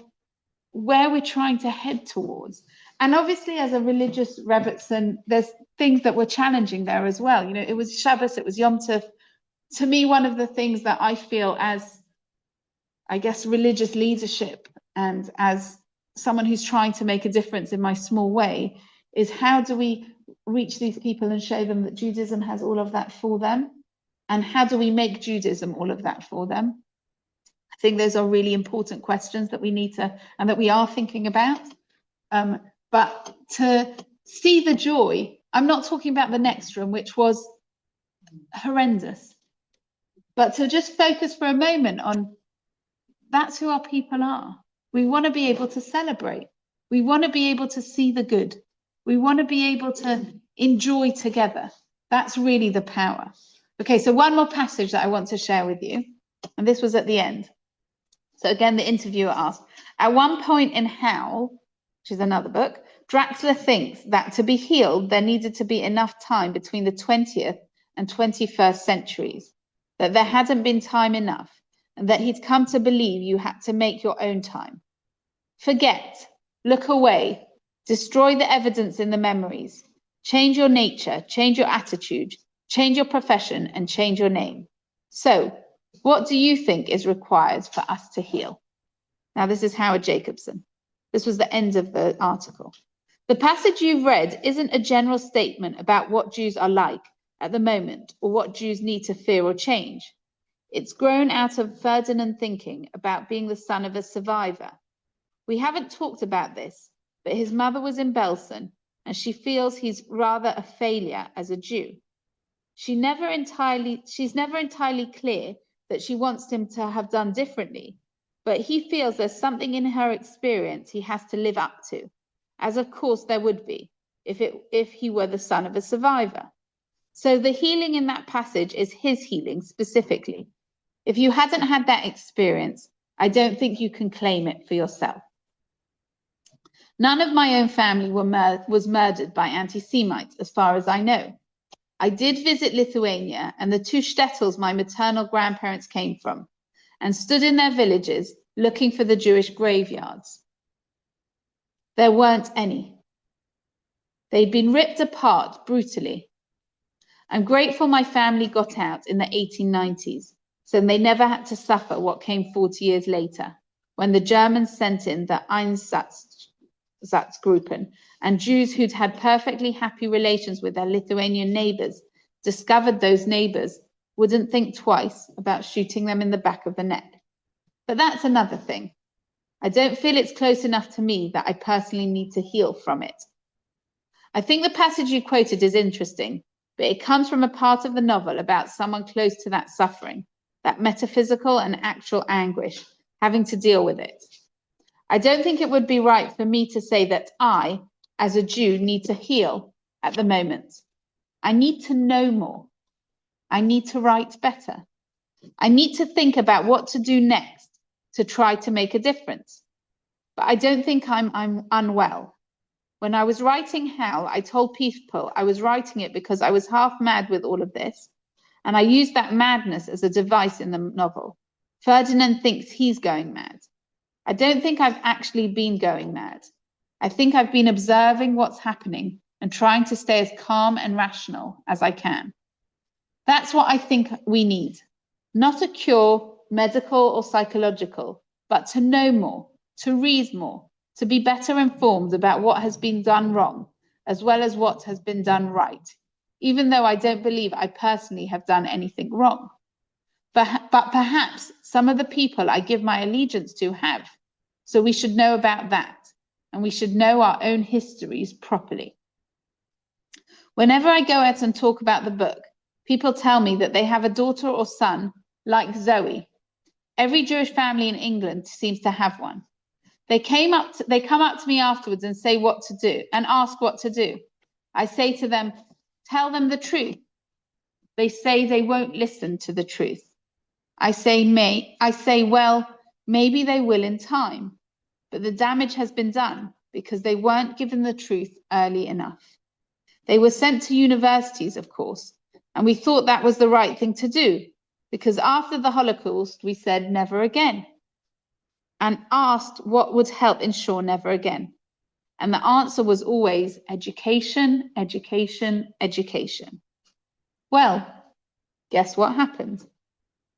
where we're trying to head towards. And obviously as a religious Rebbetzen, there's things that were challenging there as well. You know, it was Shabbos, it was Yom Tov. To me, one of the things that I feel as, I guess, religious leadership and as someone who's trying to make a difference in my small way is how do we reach these people and show them that Judaism has all of that for them? And how do we make Judaism all of that for them? I think those are really important questions that we need to, and that we are thinking about. But to see the joy, I'm not talking about the next room, which was horrendous, but to just focus for a moment on that's who our people are. We want to be able to celebrate. We want to be able to see the good. We want to be able to enjoy together. That's really the power. Okay, so one more passage that I want to share with you, and this was at the end. So again, the interviewer asked, at one point in Howl, which is another book, Draxler thinks that to be healed, there needed to be enough time between the 20th and 21st centuries, that there hadn't been time enough, and that he'd come to believe you had to make your own time. Forget, look away, destroy the evidence in the memories, change your nature, change your attitude, change your profession, and change your name. So, what do you think is required for us to heal? Now, this is Howard Jacobson. This was the end of the article. The passage you've read isn't a general statement about what Jews are like at the moment or what Jews need to fear or change. It's grown out of Ferdinand thinking about being the son of a survivor. We haven't talked about this, but his mother was in Belsen, and she feels he's rather a failure as a Jew. She's never entirely clear that she wants him to have done differently, but he feels there's something in her experience he has to live up to, as of course there would be if he were the son of a survivor. So the healing in that passage is his healing specifically. If you hadn't had that experience, I don't think you can claim it for yourself. None of my own family was murdered by anti-Semites, as far as I know. I did visit Lithuania and the two shtetls my maternal grandparents came from, and stood in their villages looking for the Jewish graveyards. There weren't any. They'd been ripped apart brutally. I'm grateful my family got out in the 1890s, so they never had to suffer what came 40 years later, when the Germans sent in the Einsatz Einsatzgruppen, and Jews who'd had perfectly happy relations with their Lithuanian neighbors discovered those neighbors wouldn't think twice about shooting them in the back of the neck. But that's another thing. I don't feel it's close enough to me that I personally need to heal from it. I think the passage you quoted is interesting, but it comes from a part of the novel about someone close to that suffering, that metaphysical and actual anguish, having to deal with it. I don't think it would be right for me to say that I, as a Jew, need to heal at the moment. I need to know more. I need to write better. I need to think about what to do next to try to make a difference. But I don't think I'm unwell. When I was writing Hell, I told people I was writing it because I was half mad with all of this, and I used that madness as a device in the novel. Ferdinand thinks he's going mad. I don't think I've actually been going mad. I think I've been observing what's happening and trying to stay as calm and rational as I can. That's what I think we need. Not a cure, medical or psychological, but to know more, to read more, to be better informed about what has been done wrong, as well as what has been done right, even though I don't believe I personally have done anything wrong. But perhaps some of the people I give my allegiance to have, so we should know about that, and we should know our own histories properly. Whenever I go out and talk about the book, people tell me that they have a daughter or son like Zoe. Every Jewish family in England seems to have one. They come up to me afterwards and say what to do and ask what to do. I say to them, tell them the truth. They say they won't listen to the truth. I say, well, maybe they will in time, but the damage has been done because they weren't given the truth early enough. They were sent to universities, of course, and we thought that was the right thing to do, because after the Holocaust, we said never again, and asked what would help ensure never again. And the answer was always education, education, education. Well, guess what happened?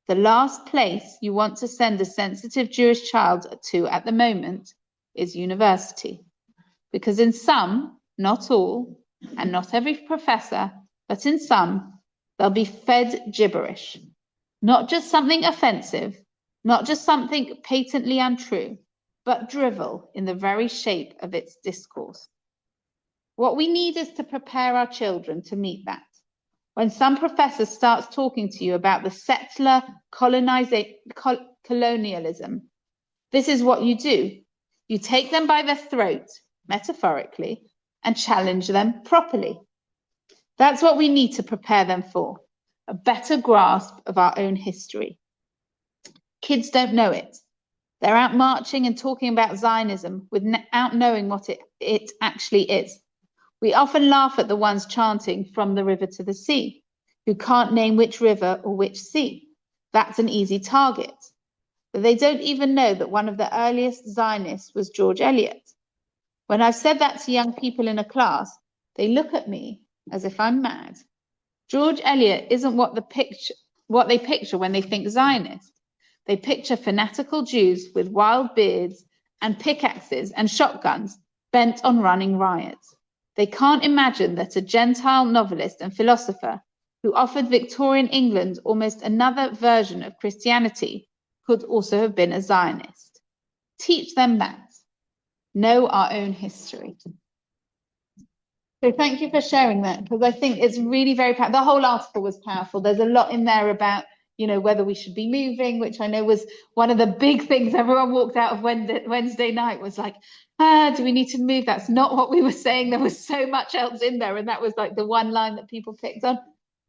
The last place you want to send a sensitive Jewish child to at the moment is university. Because in some, not all, and not every professor, but in some, they'll be fed gibberish. Not just something offensive, not just something patently untrue, but drivel in the very shape of its discourse. What we need is to prepare our children to meet that. When some professor starts talking to you about the settler colonialism, this is what you do. You take them by the throat, metaphorically, and challenge them properly. That's what we need to prepare them for, a better grasp of our own history. Kids don't know it. They're out marching and talking about Zionism without knowing what it actually is. We often laugh at the ones chanting from the river to the sea, who can't name which river or which sea. That's an easy target. But they don't even know that one of the earliest Zionists was George Eliot. When I've said that to young people in a class, they look at me as if I'm mad. George Eliot isn't what they picture when they think Zionist. They picture fanatical Jews with wild beards and pickaxes and shotguns bent on running riots. They can't imagine that a Gentile novelist and philosopher who offered Victorian England almost another version of Christianity could also have been a Zionist. Teach them that. Know our own history. So thank you for sharing that, because I think it's really very powerful. The whole article was powerful. There's a lot in there about, whether we should be moving, which I know was one of the big things everyone walked out of Wednesday night was like, do we need to move? That's not what we were saying. There was so much else in there. And that was like the one line that people picked on.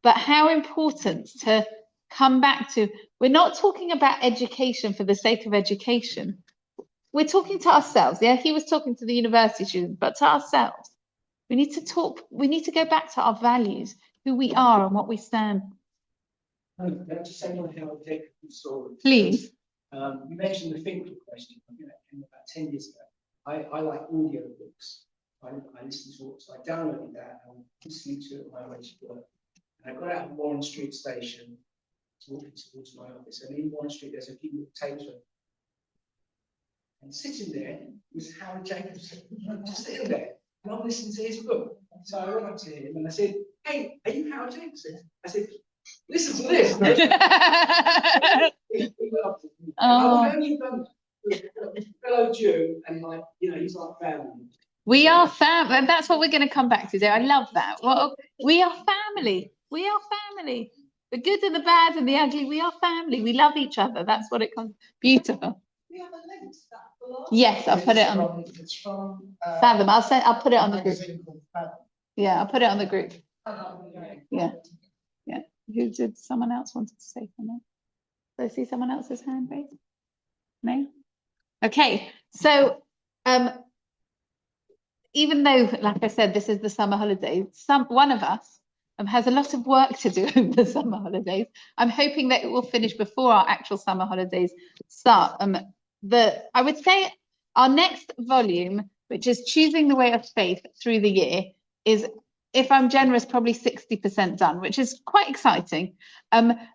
But how important to come back to, we're not talking about education for the sake of education. We're talking to ourselves. Yeah, he was talking to the university students, but to ourselves. We need to go back to our values, who we are and what we stand. To say on how I take the story. Please. You mentioned the Finkel question. I think that came about 10 years ago. I like audio books. I listen to it, so I downloaded that and listening to it on my way to work. And I got out of Warren Street station, walking towards my office, and in Warren Street there's a few little tapes. And sitting there was Howard Jacobson, just sitting there. And I'm listening to his book. So I went up to him and I said, "Hey, are you Howard Jacobson?" I said, "Listen to this." He loved it. Oh. I've only done fellow Jew, and like, you know, he's like family. We are family, and that's what we're going to come back to. I love that. Well, we are family. We are family. The good and the bad and the ugly. We are family. We love each other. That's what it comes. Beautiful. We have a link to that below. Yes, I'll put it on. It's from Fathom. I'll put it on the group. Yeah, I'll put it on the group. Yeah. Yeah. Who did? Someone else wanted to say something. Do I see someone else's hand raised? No. Okay. So, even though, like I said, this is the summer holidays, one of us has a lot of work to do over the summer holidays. I'm hoping that it will finish before our actual summer holidays start. I would say our next volume, which is Choosing the Way of Faith Through the Year, is, if I'm generous, probably 60% done, which is quite exciting.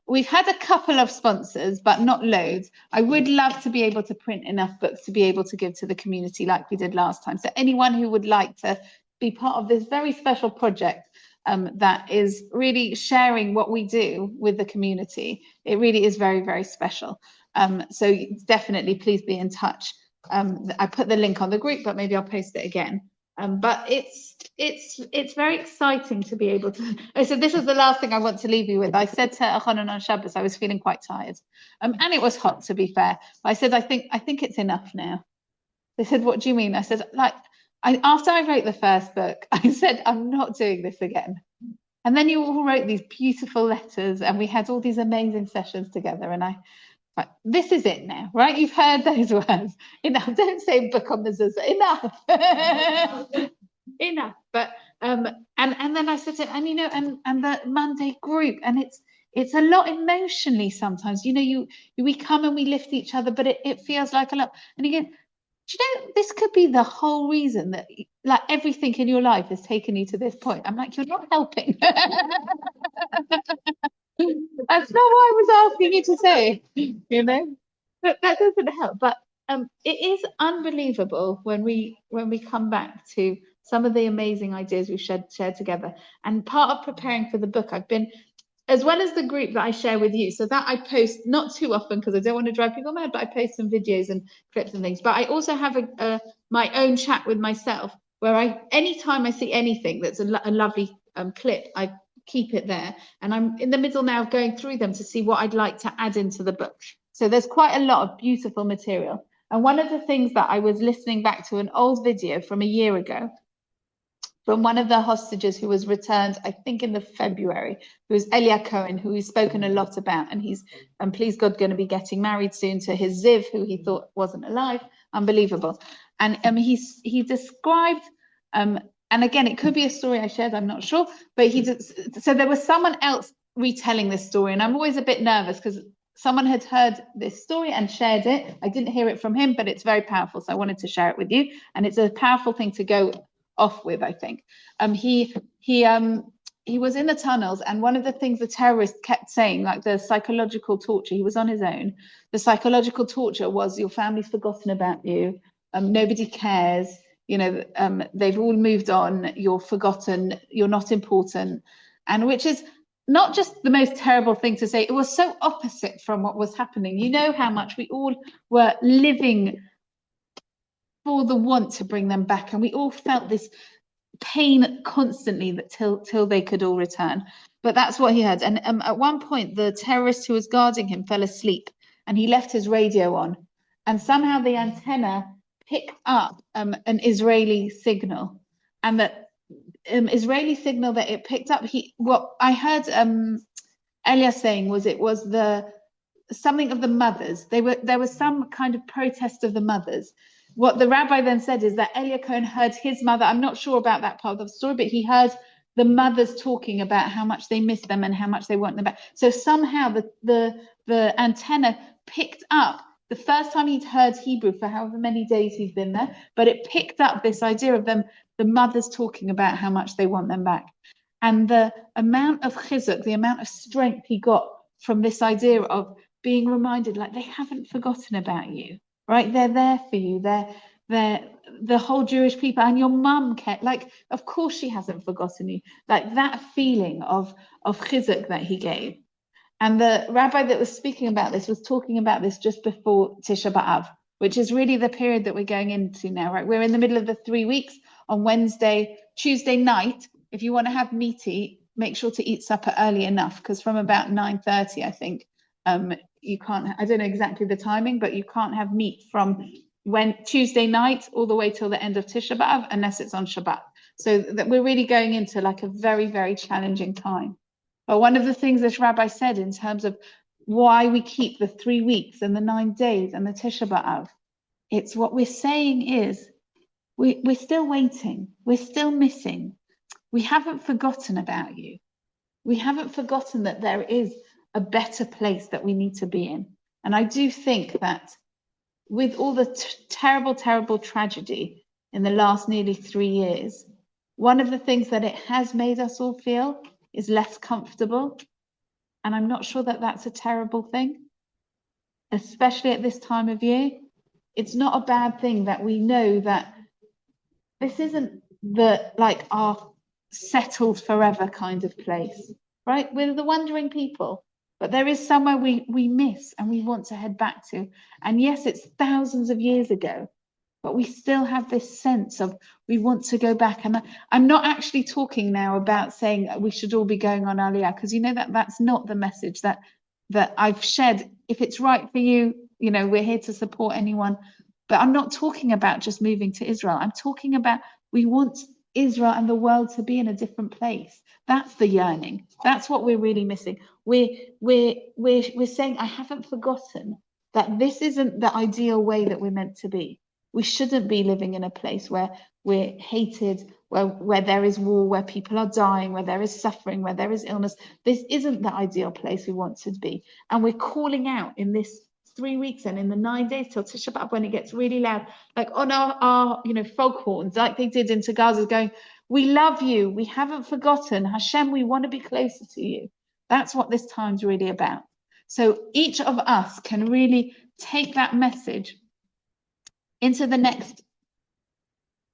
We've had a couple of sponsors, but not loads. I would love to be able to print enough books to be able to give to the community like we did last time. So anyone who would like to be part of this very special project that is really sharing what we do with the community, it really is very, very special. So definitely please be in touch. I put the link on the group, but maybe I'll post it again. But it's very exciting to be able to. So this is the last thing I want to leave you with. I said to Achanan on Shabbos, I was feeling quite tired, and it was hot, to be fair. But I said, I think it's enough now. They said, "What do you mean?" I said, after I wrote the first book, I said, I'm not doing this again. And then you all wrote these beautiful letters, and we had all these amazing sessions together. And this is it now, right? You've heard those words. Enough. Don't say book on mezuzah. Enough. Enough. But and then I said to, and you know, and the Monday group, and it's a lot emotionally sometimes. You know, we come and we lift each other, but it feels like a lot. And again, do you know, this could be the whole reason that like everything in your life has taken you to this point. I'm like, you're not helping. That's not what I was asking you to say, you know. But that doesn't help. But it is unbelievable when we come back to some of the amazing ideas we've shared together. And part of preparing for the book, I've been, as well as the group that I share with you, so that I post not too often because I don't want to drive people mad, but I post some videos and clips and things. But I also have my own chat with myself where anytime I see anything that's a lovely clip, I keep it there. And I'm in the middle now of going through them to see what I'd like to add into the book. So there's quite a lot of beautiful material. And one of the things that I was listening back to an old video from a year ago, from one of the hostages who was returned, I think in the February, who was Elia Cohen, who we've spoken a lot about, and he's, please God, going to be getting married soon to his Ziv, who he thought wasn't alive. Unbelievable. And he described, and again, it could be a story I shared, I'm not sure, but so there was someone else retelling this story, and I'm always a bit nervous because someone had heard this story and shared it. I didn't hear it from him, but it's very powerful, so I wanted to share it with you, and it's a powerful thing to go off with, I think. He was in the tunnels, and one of the things the terrorists kept saying, like the psychological torture, he was on his own. The psychological torture was, your family's forgotten about you, nobody cares, you know, they've all moved on, you're forgotten, you're not important. And which is not just the most terrible thing to say, it was so opposite from what was happening. You know how much we all were living for the want to bring them back, and we all felt this pain constantly that till they could all return. But that's what he had. And at one point, the terrorist who was guarding him fell asleep, and he left his radio on, and somehow the antenna picked up an Israeli signal, and that Israeli signal that it picked up, what I heard Elia saying was it was something of the mothers. There was some kind of protest of the mothers. What the rabbi then said is that Elia Cohen heard his mother, I'm not sure about that part of the story, but he heard the mothers talking about how much they miss them and how much they want them back. So somehow the antenna picked up, the first time he'd heard Hebrew for however many days he's been there, but it picked up this idea of them, the mothers talking about how much they want them back. And the amount of chizuk, the amount of strength he got from this idea of being reminded, like, they haven't forgotten about you. right? They're there for you. They're the whole Jewish people, and your mum kept, like, of course she hasn't forgotten you. Like that feeling of chizuk that he gave. And the rabbi that was speaking about this was talking about this just before Tisha B'Av, which is really the period that we're going into now, right? We're in the middle of the 3 weeks. On Tuesday night, if you want to have meaty, make sure to eat supper early enough, because from about 9:30, I think, you can't, I don't know exactly the timing, but you can't have meat from Tuesday night all the way till the end of Tisha B'Av, unless it's on Shabbat. So that we're really going into like a very, very challenging time. But one of the things this rabbi said in terms of why we keep the 3 weeks and the 9 days and the Tisha B'Av, it's what we're saying is we're still waiting. We're still missing. We haven't forgotten about you. We haven't forgotten that there is a better place that we need to be in. And I do think that with all the terrible, terrible tragedy in the last nearly 3 years, one of the things that it has made us all feel is less comfortable. And I'm not sure that that's a terrible thing, especially at this time of year. It's not a bad thing that we know that this isn't our settled forever kind of place, right? We're the wandering people, but there is somewhere we miss and we want to head back to. And yes, it's thousands of years ago, but we still have this sense of we want to go back. And I'm not actually talking now about saying we should all be going on Aliyah, because you know that that's not the message that I've shared. If it's right for you, we're here to support anyone. But I'm not talking about just moving to Israel. I'm talking about we want Israel and the world to be in a different place. That's the yearning. That's what we're really missing. We're saying, I haven't forgotten that this isn't the ideal way that we're meant to be. We shouldn't be living in a place where we're hated, where there is war, where people are dying, where there is suffering, where there is illness. This isn't the ideal place we want to be. And we're calling out in this 3 weeks and in the 9 days till Tisha B'Av, when it gets really loud, like on our foghorns, like they did into Gaza, going, we love you, we haven't forgotten, Hashem, we want to be closer to you. That's what this time's really about. So each of us can really take that message into the next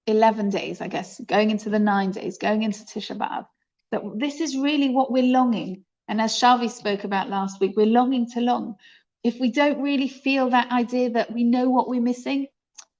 11 days, I guess, going into the 9 days, going into Tisha B'Av, that this is really what we're longing. And as Shavi spoke about last week, we're longing to long. If we don't really feel that idea that we know what we're missing,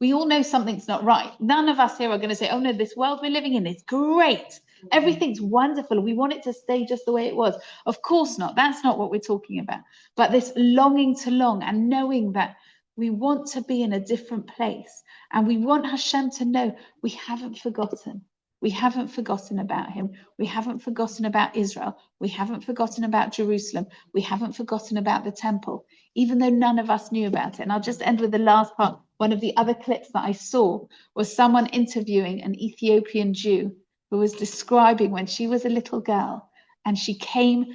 we all know something's not right. None of us here are going to say, oh no, this world we're living in is great. Everything's wonderful. We want it to stay just the way it was. Of course not. That's not what we're talking about. But this longing to long and knowing that we want to be in a different place. And we want Hashem to know we haven't forgotten. We haven't forgotten about him. We haven't forgotten about Israel. We haven't forgotten about Jerusalem. We haven't forgotten about the temple, even though none of us knew about it. And I'll just end with the last part. One of the other clips that I saw was someone interviewing an Ethiopian Jew who was describing when she was a little girl and she came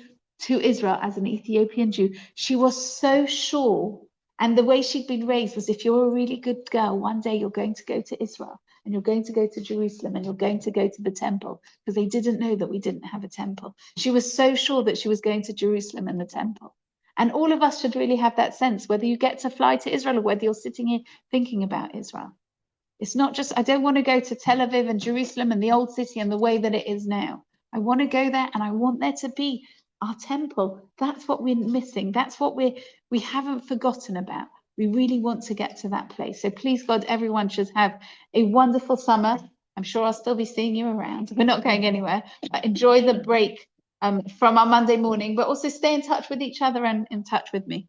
to Israel as an Ethiopian Jew. She was so sure. And the way she'd been raised was, if you're a really good girl, one day you're going to go to Israel and you're going to go to Jerusalem and you're going to go to the temple, because they didn't know that we didn't have a temple. She was so sure that she was going to Jerusalem and the temple. And all of us should really have that sense, whether you get to fly to Israel or whether you're sitting here thinking about Israel. It's not just, I don't want to go to Tel Aviv and Jerusalem and the old city and the way that it is now. I want to go there and I want there to be our temple. That's what we're missing. That's what we haven't forgotten about. We really want to get to that place. So please, God, everyone should have a wonderful summer. I'm sure I'll still be seeing you around. We're not going anywhere. But enjoy the break from our Monday morning, but also stay in touch with each other and in touch with me.